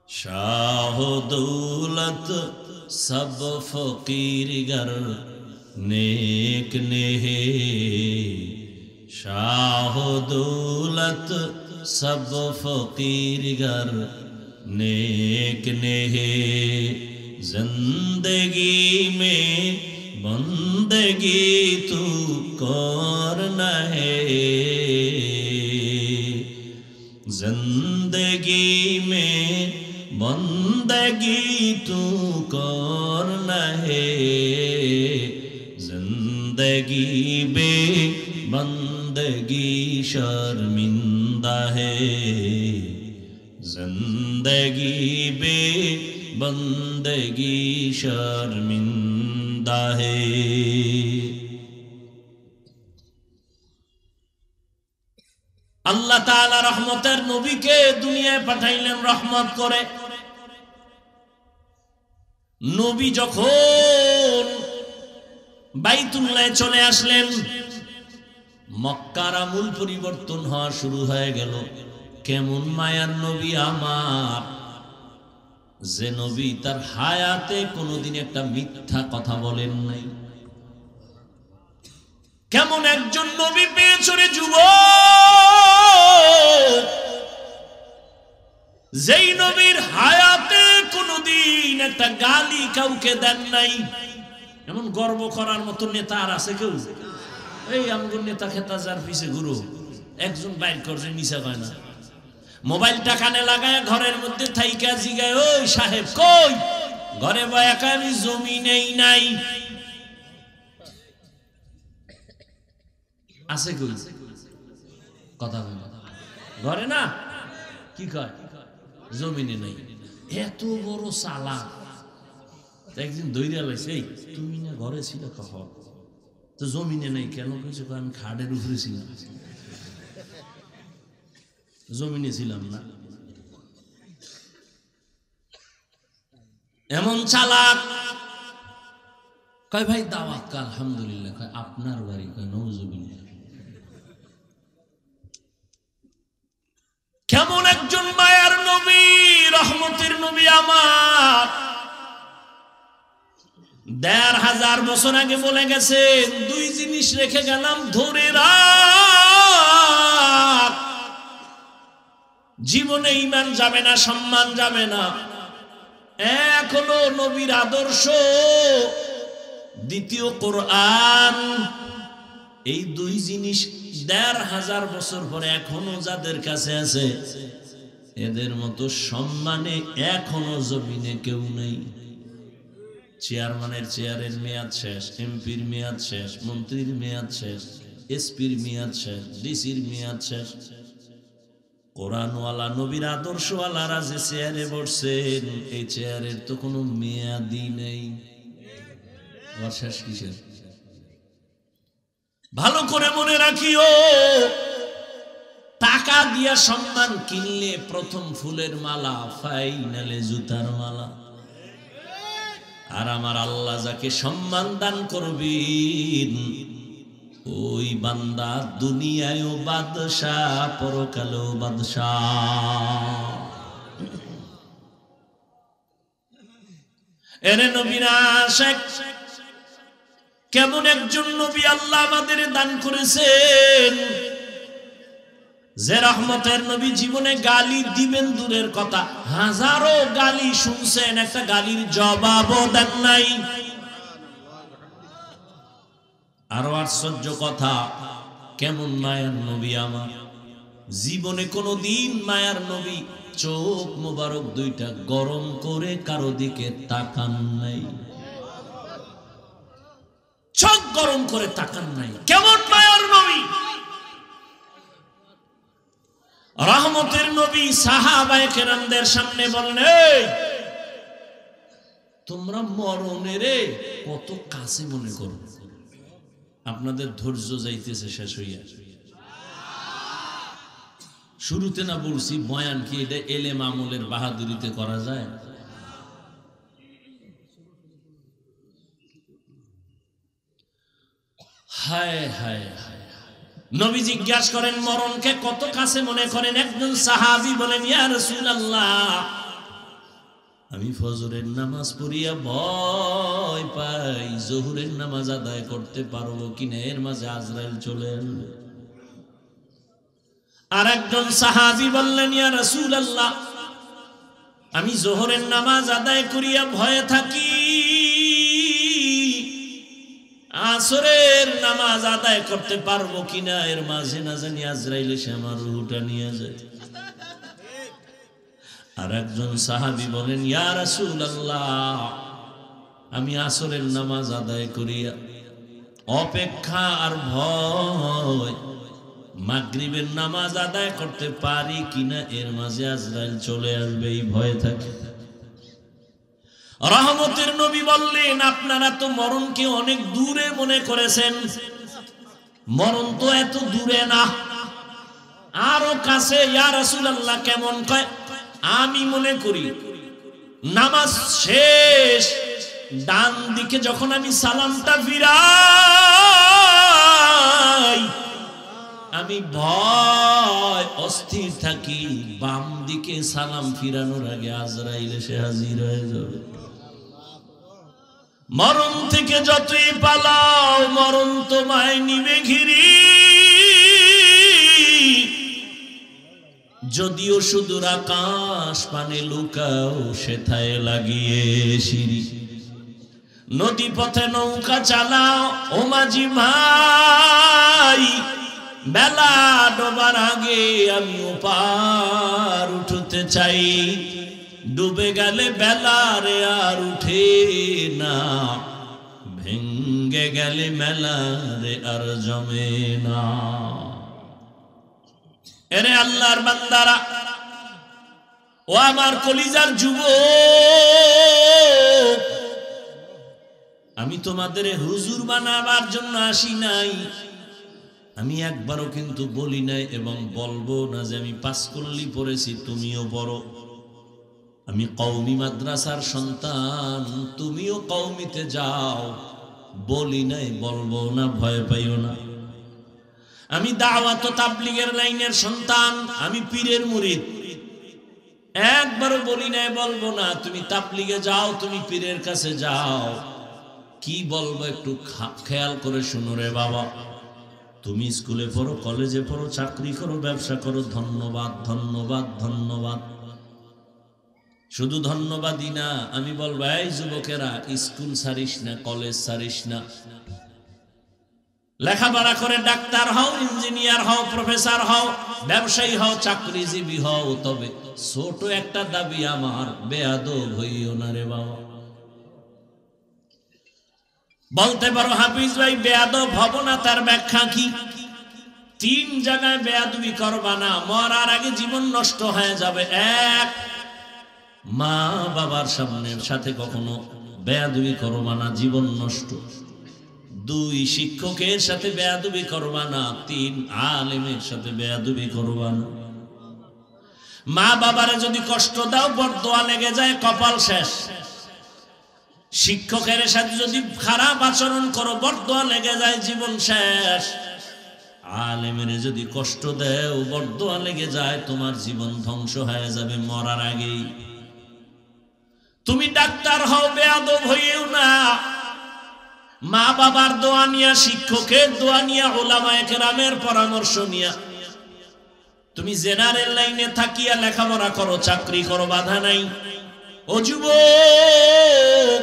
शाह दौलत सब फकीर गर नेक ने है, शाह दौलत सब फकीर गर नेक ने है, जिंदगी में बंदगी तू करना है, जिंदगी में बंदगी तू करना है, जिंदगी बे बंदगी शर्मिंदा है, जिंदगी बे बंदगी शर्मिंदा है। আল্লাহ তাআলা রহমতের নবীকে দুনিয়ায় পাঠাইলেন রহমত করে। নবী যখন বাইতুল্লাহে চলে আসলেন, মক্কার আমূল পরিবর্তন হওয়া শুরু হয়ে গেল। কেমন মায়ার নবী আমার, যে নবী তার হায়াতে কোনোদিন একটা মিথ্যা কথা বলেন নাই। কেমন একজন নবী পেয়েছো রে যুবক, যেই নবীর হায়াতে কোনোদিন একটা গালি কাউকে দেন নাই। এমন গর্ব করার মতো নেতা আর আছে কেউ? এই আমগুর নেতা খেতা যার পিছে গুরু একজন বাইর করছে, মিশা কয় না। মোবাইলটা কানে লাগায় ঘরের মধ্যে থাইকা জিগায়, ওই সাহেব কই? ঘরে বয়াকা আমি জমি নেই নাই। আছে কই? কথা বলে ঘরে না, কি কয়? জমিনে নাই। এত বড় চালাক। একদিন দৈরা লাইছে, এই তুমি না ঘরে ছিল কখন? তো জমিনে নাই কেন? কিছু আমি খাটের উপরে ছিলাম, জমিনে ছিলাম না। এমন চালাক। কয় ভাই দাওয়াত কা? আলহামদুলিল্লাহ। কয় আপনার বাড়ি? কয় নওজুবিল্লাহ। কেমন একজন মায়ার নবী, রহমতের নবী আমার, ১৫০০ বছর আগে বলে গেছেন, দুই জিনিস রেখে গেলাম ধরে রাখ, জীবনে ঈমান যাবে না, সম্মান যাবে না। এক হলো নবীর আদর্শ, দ্বিতীয় কোরআন। এই দুই জিনিস ১৫০০ বছর পরে এখনো যাদের কাছে আছে, এদের মতো সম্মানে এখনো জমিনে কেউ নেই। চেয়ারম্যানের চেয়ারের মেয়াদ শেষ, এমপির মেয়াদ শেষ, মন্ত্রীর মেয়াদ শেষ, এসপির মেয়াদ শেষ, ডিসির মেয়াদ শেষ। কোরআনওয়ালা নবীর আদর্শওয়ালারা যে চেয়ারে বসছেন, এই চেয়ারের তো কোনো মেয়াদই নেই। শেষ কিসের? ভালো করে মনে রাখিও, টাকা দিয়া সম্মান কিনলে প্রথম ফুলের মালা, ফাইনালে জুতার মালা। আর আমার আল্লাহ যাকে সম্মান দান করবেন, ওই বান্দা দুনিয়ায়ও বাদশাহ, পরকালেও বাদশাহ। এরে নবীরা আশিক, কেমন একজন নবী আল্লাহ আমাদের দান করেছেন, যে রহমতের নবী জীবনে গালি দিবেন দূরের কথা, হাজারো গালি শুনছেন, একটা গালির জবাবও দেন নাই। আরো আশ্চর্য কথা, কেমন মায়ার নবী আমার, জীবনে কোনদিন মায়ার নবী চোখ মোবারক দুইটা গরম করে কারো দিকে তাকান নাই, চোখ গরম করে তাকান নাই। কেমন মায়ার নবী, রহমতের নবী সাহাবায়ে কেরামদের সামনে বললেন, এই তোমরা মরণের কত কাছে মনে করো, আপনাদের ধৈর্য যাইতেছে শেষ হইয়া। শুরুতে না বলছি বয়ান কি এটা এলেম আমলের বাহাদুরিতে করা যায়? হায় হায় হায়। নবী জিজ্ঞাসা করেন মরণকে কত কাছে মনে করেন? একজন সাহাবী বলেন, ইয়া রাসূলুল্লাহ, আমি ফজরের নামাজ পড়িয়া ভয় পাই জোহরের নামাজ আদায় করতে পারবো কিনা, এর মাঝে আজরাইল চলে আসবে। আর একজন সাহাবী বললেন, ইয়া রাসূলুল্লাহ, আমি জোহরের নামাজ আদায় করিয়া ভয়ে থাকি, আসরের নামাজ আদায় করতে পারবো কিনা, এর মাঝে না জানি আজরাইল এসে আমার রূহটা নিয়ে যায়। আর একজন সাহাবী বলেন, ইয়া রাসূলুল্লাহ, আমি আসরের নামাজ আদায় করিয়া অপেক্ষা আর ভয় মাগরিবের নামাজ আদায় করতে পারি কিনা, এর মাঝে আজরাইল চলে আসবে, এই ভয়ে থাকে। রহমতের নবী বললেন, আপনারা তো মরণকে অনেক দূরে মনে করেছেন, মরণ তো এত দূরে না, আরো কাছে। ইয়া রাসূলুল্লাহ কেমন? কয়, আমি মনে করি নামাজ শেষ, ডান দিকে যখন আমি সালামটা ফিরাই, আমি ভয় অস্থির থাকি, বাম দিকে সালাম ফিরানোর আগে আজরাইল এসে হাজির হয়ে যাবে। মরণ থেকে যতই পালাও, মরণ তোমায় নিবে ঘিরি। যদিও সুদূর আকাশ পানে লুকাও, সেথায় লাগিয়ে সিঁড়ি। নদী পথে নৌকা চালাও ও মাঝি ভাই, বেলা ডোবার আগে আমি ওপার উঠতে চাই। ডুবে গেলে বেলা রে আর উঠে না, ভেঙ্গে গেলে মেলা রে আর জমে না। এরে আল্লাহর বান্দারা, ও আমার কলিজার যুবক, আমি তোমাদের হুজুর বানাবার জন্য আসি নাই। আমি একবারও কিন্তু বলি নাই এবং বলবো না যে আমি পাঁচকল্লি পড়েছি তুমিও পড়ো। আমি কওমি মাদ্রাসার সন্তান, তুমিও কওমিতে যাও, বলি নাই, বলবো না, ভয় পাইও না। আমি দাওয়াত ও তাবলীগের লাইনের সন্তান, আমি পীরের মুরিদ। একবারও বলি নাই, বলবো না তুমি তাবলীগে যাও, তুমি পীরের কাছে যাও। কি বলবো একটু খেয়াল করে শুনো রে বাবা। তুমি স্কুলে পড়ো, কলেজে পড়ো, চাকরি করো, ব্যবসা করো, ধন্যবাদ ধন্যবাদ ধন্যবাদ। শুধু ধন্যবাদই না, আমি বলবো এই যুবকেরা, স্কুল ছাড়িস না, কলেজ ছাড়িস না, লেখাপড়া করে ডাক্তার হও, ইঞ্জিনিয়ার হও, প্রফেসর হও, ব্যবসায়ী হও, চাকরিজীবী হও। তবে ছোট একটা দাবি আমার, বেয়াদব হইও না রে বাবা। বলতে পারো হাফিজ ভাই বেয়াদব হব না, তার ব্যাখ্যা কি? 3 জায়গায় বেয়াদবি করবা না, মরার আগে জীবন নষ্ট হয়ে যাবে। 1, মা বাবার সাথে কখনো বেয়াদবি করবা না, জীবন নষ্ট। 2, শিক্ষকের সাথে বেয়াদবি করবা না। 3, আলেমের সাথে বেয়াদবি করবা না। মা বাবারে যদি কষ্ট দাও, বরদোয়া লেগে যায়, কপাল শেষ। শিক্ষকের সাথে যদি খারাপ আচরণ করো, বরদোয়া লেগে যায়, জীবন শেষ। আলেমের যদি কষ্ট দেও, বরদোয়া লেগে যায়, তোমার জীবন ধ্বংস হয়ে যাবে মরার আগেই। তুমি ডাক্তার হও, বেয়াদব হইও না। মা বাবার দোয়া নিয়া, শিক্ষকের দোয়া নিয়া, উলামায়ে কেরামের পরামর্শ নিয়া তুমি জেনারেল লাইনে থাকিয়া লেখাপড়া করো, চাকরি করো, বাধা নাই। ও যুবক,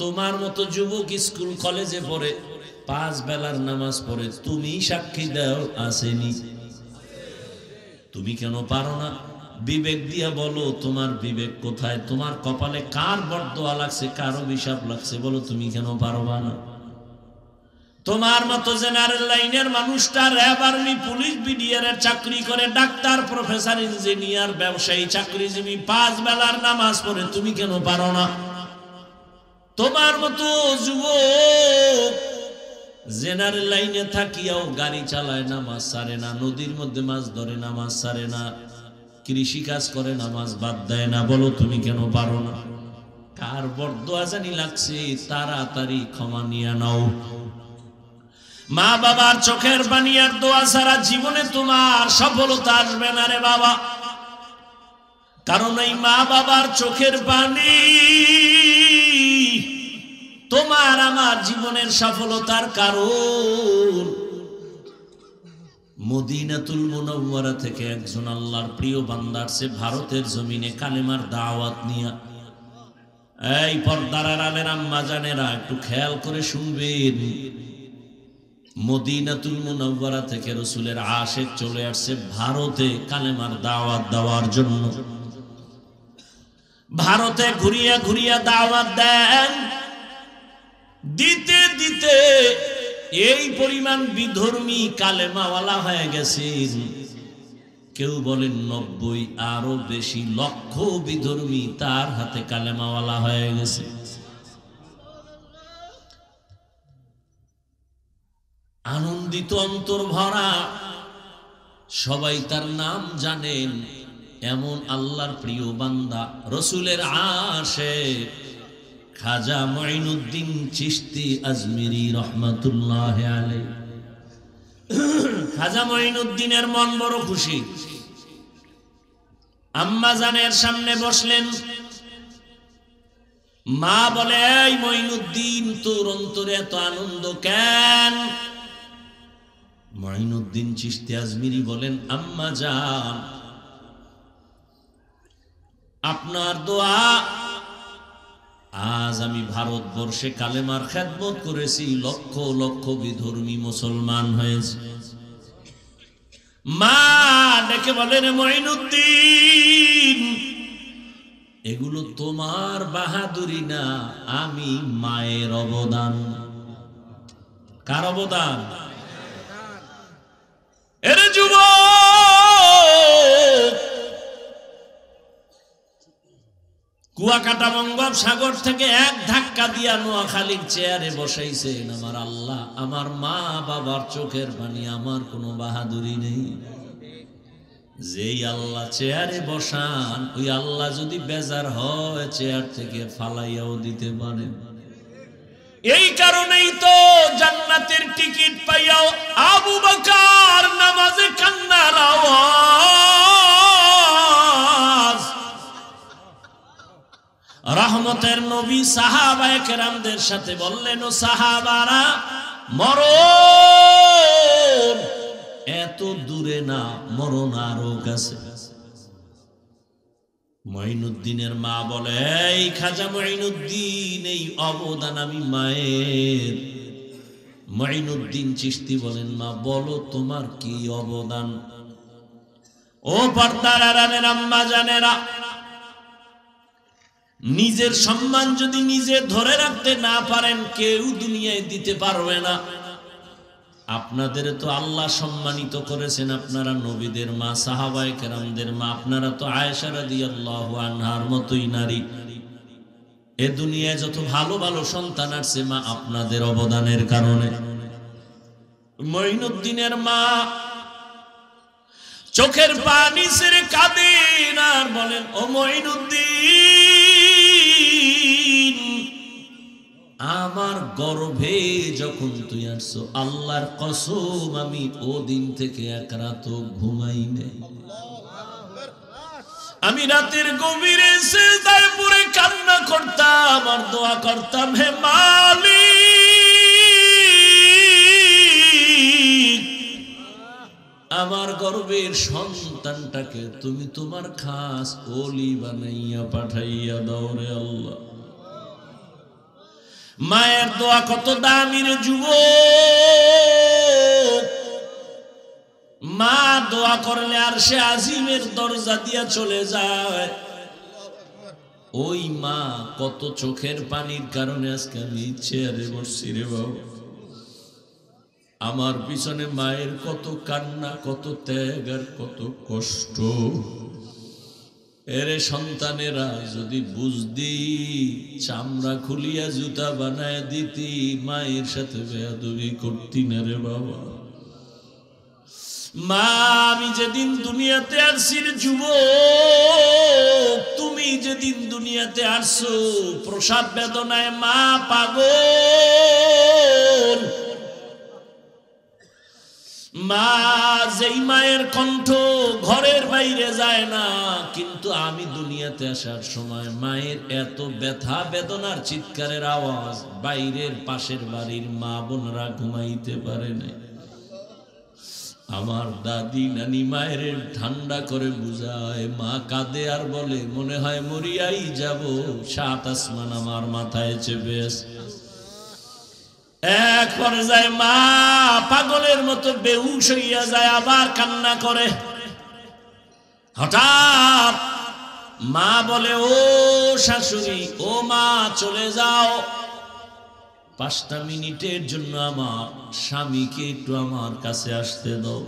তোমার মতো যুবক স্কুল কলেজে পড়ে, 5 বেলার নামাজ পড়ে, তুমি সাক্ষী দাও আসেনি? তুমি কেন পারো না? বিবেক দিয়া বলো, তোমার বিবেক কোথায়? তোমার কপালে কার বরদোয়া লাগছে, কার অভিশাপ লাগছে, বলো, তুমি কেন পারবা না? তোমার মতো জেনারেল লাইনের মানুষটা র‍্যাব, আর্মি, পুলিশ, বিডিআর এর চাকরি করে, ডাক্তার, প্রফেসর, ইঞ্জিনিয়ার, ব্যবসায়ী, চাকরিজীবী, 5 বেলার নামাজ পড়ে, তুমি কেন পারো না? তোমার মতো যুবক জেনারেল লাইনে থাকিয়াও গাড়ি চালায়, নামাজ ছাড়ে না, নদীর মধ্যে মাছ ধরে, নামাজ ছাড়ে না, কৃষি কাজ করে, নামাজ বাদ দেয় না, বলো তুমি কেন পারো না? কার বরদোয়া জানি লাগছে, তাড়াতাড়ি ক্ষমা নিয়ে নাও। মা বাবার চোখের পানি আর দোয়া ছাড়া জীবনে তোমার সফলতা আসবে না রে বাবা। কারণ এই মা বাবার চোখের পানি তোমার আমার জীবনের সফলতার কারণ। মদিনাতুল মুনাওয়ারা থেকে একজন আল্লাহর প্রিয় বান্দা আসছে ভারতের জমিনে কালেমার দাওয়াত নিয়ে। এই পর্দার আড়ালের আম্মা জানেরা একটু খেয়াল করে শুনবেন। মদিনাতুল মুনাওয়ারা থেকে রাসূলের আশিক চলে আসছে ভারতে কালেমার দাওয়াত দেওয়ার জন্য। ভারতে ঘুরিয়া ঘুরিয়া দাওয়াত দেন, দিতে দিতে এই পরিমাণ বিধর্মী কালেমাওয়ালা হয়ে গেছেন। কেউ বলেন 90, আরো বেশি লক্ষ বিধর্মী তার হাতে কালেমাওয়ালা হয়ে গেছে। আনন্দিত অন্তর ভরা, সবাই তার নাম জানেন। এমন আল্লাহর প্রিয় বান্দা রাসূলের আশিক খাজা মুঈনুদ্দিন চিশতি আজমিরি রহমাতুল্লাহ আলাইহি। খাজা মঈনুদ্দিনের মন বড় খুশি। আম্মা জানের সামনে বসলেন। মা বলে, এই মঈনুদ্দিন, তোর অন্তরে এত আনন্দ কেন? মঈনুদ্দিন চিশতি আজমিরি বলেন, আম্মা জান, আপনার দোয়া আজ আমি ভারতবর্ষে কালেমার খেদমত করেছি, লক্ষ লক্ষ বিধর্মী মুসলমান হয়েছে। মা ডেকে বলেন, মঈনুদ্দিন, এগুলো তোমার বাহাদুরি না, আমি মায়ের অবদান। কার অবদান? এর যুবক, কুয়াকাটা বঙ্গোপসাগর থেকে এক ধাক্কা দিয়া নোয়াখালীর চেয়ারে বসাইছেন আমার আল্লাহ। আমার মা বাবার চোখের পানি, আমার কোনো বাহাদুরি নেই। যেই আল্লাহ চেয়ারে বসান, ওই আল্লাহ যদি বেজার হয় চেয়ার থেকে ফালাইয়াও দিতে পারেন। এই কারণেই তো জান্নাতের টিকিট পাইয়াও আবু বকর নামাজে কান্নার আওয়াজ। রহমতের নবী সাহাবায়ে কেরামদের সাথে বললেন, ও সাহাবারা, মরণ এত দূরে না, মরণ আরো কাছে। মঈনুদ্দিনের মা বলে, এই খাজা মঈনুদ্দিন, এই অবদান আমি মায়ের। মঈনুদ্দিন চিশতি বলেন, মা বলো তোমার কি অবদান? ও পর্দার আড়ালের আম্মা জানেরা, নিজের সম্মান যদি নিজে ধরে রাখতে না পারেন, কেউ দুনিয়ায় দিতে পারবে না। আপনাদের তো আল্লাহ সম্মানিত করেছেন, আপনারা নবীদের মা, সাহাবায়ে কেরামদের মা, আপনারা তো আয়েশা রাদিয়াল্লাহু আনহার মতোই নারী। এ দুনিয়ায় যত ভালো ভালো সন্তান আসছে, মা আপনাদের অবদানের কারণে। মঈনুদ্দিনের মা চোখের পানি ছেড়ে কাঁদেন আর বলেন, ও মঈনুদ্দিন, আমার গর্ভে যখন তুই আসছো, আল্লাহর কসম আমি ওদিন থেকে এক রাত ঘুমাই নাই। আমি রাতের গভীরে সিজদায় পড়ে কান্না করতাম আর দোয়া করতাম, হে মালিক, আমার গর্ভের সন্তানটাকে তুমি তোমার খাস ওলি বানাইয়া পাঠাইয়া দাও রে আল্লাহ। মায়ের দোয়া কত দামি রে যুবক। মা দোয়া করলে আর সে আজিমের দরজা দিয়া চলে যায়। ওই মা কত চোখের পানির কারণে আজকে আমি চেয়ারে বসছি রে বাবা। আমার পিছনে মায়ের কত কান্না, কত ত্যাগ আর কত কষ্ট। এরে সন্তানেরা, যদি বুঝদি চামড়া খুলিয়া জুতা বানায় দিতি, মায়ের সাথে বেয়াদবি করতি না রে বাবা। মা, আমি যেদিন দুনিয়াতে আসছি রে যুবক, তুমি যেদিন দুনিয়াতে আসছো, প্রসব বেদনায় মা পাগল। মা, যেই মায়ের কণ্ঠ ঘরের বাইরে যায় না, কিন্তু আমি দুনিয়াতে আসার সময় মায়ের এত ব্যথা বেদনার চিৎকারের আওয়াজ বাইরের পাশের বাড়ির মা বোনরা ঘুমাইতে পারে না। আমার দাদি নানি মায়ের ঠান্ডা করে বুঝায়, মা কাঁদে আর বলে, মনে হয় মরিয়াই যাব, সাত আসমান আমার মাথায় চেপে আসে। এক পর্যায়ে মা পাগলের মতো বেহুশ হইয়া যায়, আবার কান্না করে। হঠাৎ মা বলে, ও শাশুড়ি, ও মা, চলে যাও, 5টা মিনিটের জন্য আমার স্বামীকে একটু আমার কাছে আসতে দাও।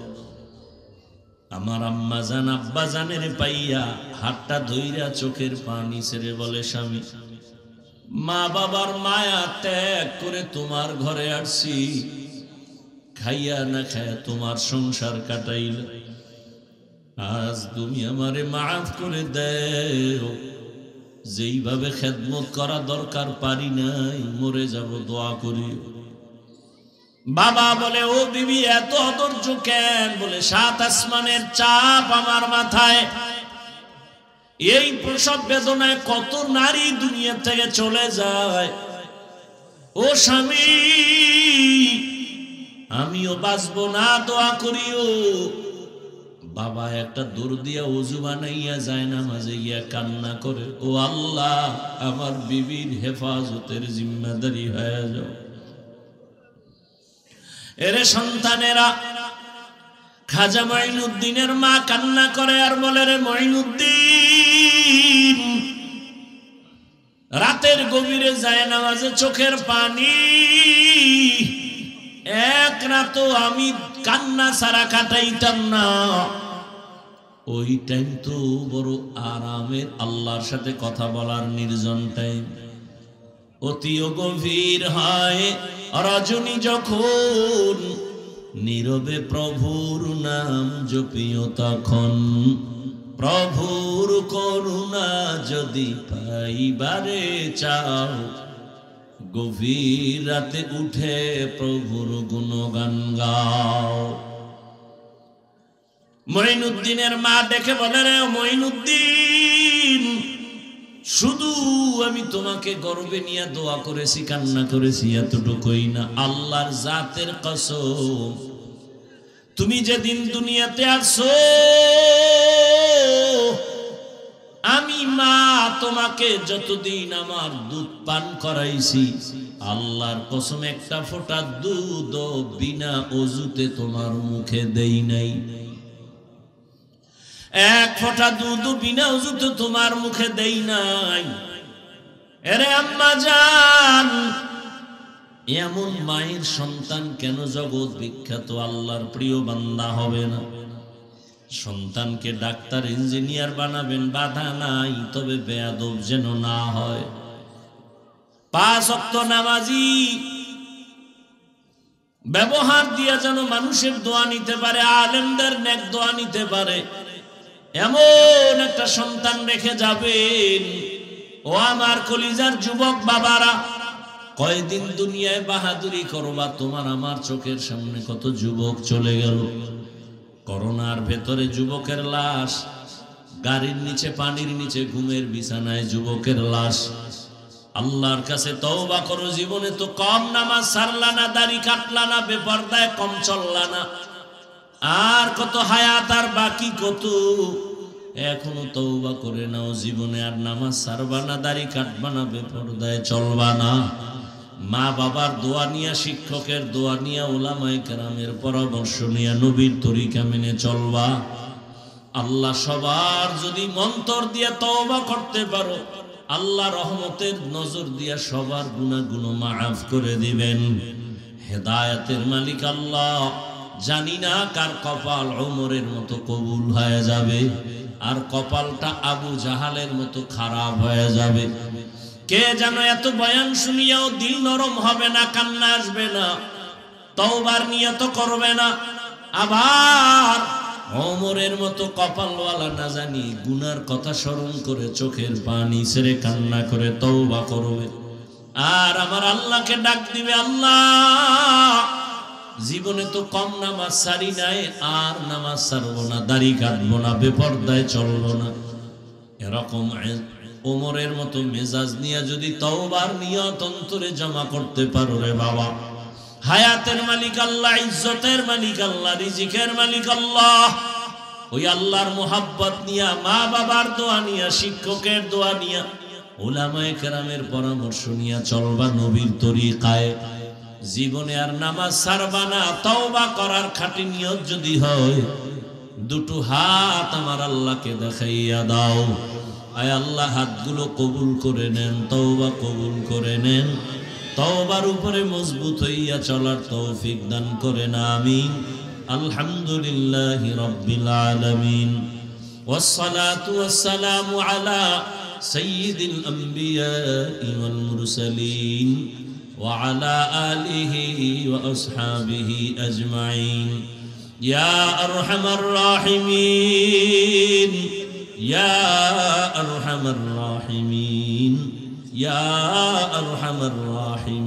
আমার আম্মা জান আব্বা জানের পাইয়া হাতটা ধইরা চোখের পানি ছেড়ে বলে, স্বামী, মা বাবার মায়া ত্যাগ করে তোমার ঘরে আসছি, খাইয়া না খায়া তোমার সংসার কাটাইল, আজ তুমি আমারে মাফ করে দেও। যেইভাবে খেদমত করা দরকার পারি নাই, মরে যাব, দোয়া করি। বাবা বলে, ও বিবি এত অধৈর্য কেন? বলে, 7 আসমানের চাপ আমার মাথায়। এই প্রসব বেদনায় কত নারী দুনিয়া থেকে চলে যায়। ও স্বামী, আমিও বাঁচবো না, দোয়া করিও। বাবা একটা দূর দিয়া ওযু বানাইয়া যায় নামাজে গিয়া কান্না করে, ও আল্লাহ, আমার বিবির হেফাজতের জিম্মাদারি হয়ে যাও। এরে সন্তানেরা, খাজা মঈনুদ্দিনের মা কান্না করে আর বলে, রে মঈনুদ্দিন, রাতের গভীরে যায় নামাজে চোখের পানি, এক রাতও আমি কান্না ছাড়া কাটাইতাম না। ওই টাইম তো বড় আরামের, আল্লাহর সাথে কথা বলার নির্জন টাইম। অতিও গভীর হয় রজনী যখন, নীরবে প্রভুর নাম জপিও তখন। প্রভুর করুণা যদি পাইবারে চাও, গভীর রাতে উঠে প্রভুর গুণগান গাও। মঈনুদ্দিনের মা ডেকে বলে, রে মঈনুদ্দিন, শুধু আমি তোমাকে গর্বে নিয়ে দোয়া করেছি, কান্না করেছি, এতটুকুই না। আল্লাহর জাতের কসম, তুমি যেদিন দুনিয়াতে আসো, আমি মা তোমাকে যতদিন আমার দুধ পান করাইছি, আল্লাহর কসম একটা ফোঁটা দুধ বিনা ওযুতে তোমার মুখে দেই নাই। এক ফোঁটা দুধ বিনা ওযুতে তোমার মুখে দেই নাই। এরে আম্মা জান, এমন মায়ের সন্তান কেন জগৎ বিখ্যাত আল্লাহর প্রিয় বান্দা হবে না? সন্তানকে ডাক্তার ইঞ্জিনিয়ার বানাবেন, বাধা নাই, তবে বেয়াদব যেন না হয়। 5 ওয়াক্ত নামাজি ব্যবহার দিয়া যেন মানুষের দোয়া নিতে পারে, আলেমদের নেক দোয়া নিতে পারে, এমন একটা সন্তান রেখে যাবেন। ও আমার কলিজার যুবক বাবারা, কয়দিন দুনিয়ায় বাহাদুরি করবা? তোমার আমার চোখের সামনে কত যুবক চলে গেল। করোনার ভেতরে যুবকের লাশ, গাড়ির নিচে, পানির নিচে, ঘুমের বিছানায় যুবকের লাশ। আল্লাহর কাছে তওবা করো। জীবনে তো কম নামাজ ছাড়লা না, দাড়ি কাটলা না, বেপরদায় কম চললা না, আর কত হায়াত আর বাকি কত। এখনো তওবা করে নাও, জীবনে আর নামাজ ছাড়বা না, দাড়ি কাটবা না, বেপরদায় চলবা না। মা বাবার দোয়া নিয়া, শিক্ষকের দোয়া নিয়া, উলামায়ে কেরামের পরামর্শ নিয়া নবীর তরিকা মেনে চলবা। আল্লাহ সবার যদি মন্তর দিয়া তওবা করতে পারো, আল্লাহ রহমতের নজর দিয়া সবার গুনাহগুলো মাফ করে দিবেন। হেদায়েতের মালিক আল্লাহ। জানি না কার কপাল ওমরের মতো কবুল হয়ে যাবে, আর কপালটা আবু জাহালের মতো খারাপ হয়ে যাবে। কে যেন এত বয়ান শুনিয়াও দিল নরম হবে না, কান্না আসবে না, তওবার নিয়ত করবে না, আবার ওমরের মতো কপালওয়ালা না জানি গুনার কথা স্মরণ করে চোখের পানি ছেড়ে কান্না করে তওবা করবে, আর আমার আল্লাহকে ডাক দিবে, আল্লাহ, জীবনে তো কম নামাজ ছাড়ি নাই, আর নামাজ ছাড়বো না, দাড়ি কাটবো না, বেপরদায় চলবো না। এরকম ওমরের মতো মেজাজ নিয়ে যদি তওবার নিয়ত অন্তরে জমা করতে পারো, রে বাবা, হায়াতের মালিক আল্লাহ, ইজ্জতের মালিক আল্লাহ, রিজিকের মালিক আল্লাহ, ওই আল্লাহর মোহাব্বত নিয়া, মা বাবার দোয়া নিয়া, শিক্ষকের দোয়া নিয়া, উলামায়ে কেরামের পরামর্শ নিয়া চলবা নবীর তরিকায়। জীবনে আর নামাজ ছাড়বা না। তওবা করার খাঁটি নিয়ত যদি হয়, দুটো হাত আমার আল্লাহকে দেখাইয়া দাও। আয় আল্লাহ, হাতগুলো কবুল করে নেন, তওবা কবুল করে নেন, তওবার উপরে মজবুত হইয়া চলার তৌফিক দান করেন, আমিন। আলহামদুলিল্লাহি রাব্বিল আলামিন, ওয়াসসালাতু ওয়াসসালামু আলা সাইয়্যিদিল আমবিয়াই ওয়াল মুরসালিন ওয়া আলা আলিহি ওয়া আসহাবিহি আজমাইন। ইয়া আরহামার রাহিমিন, ইয়া আরহামার রাহিমিন, ইয়া আরহামার রাহিমিন।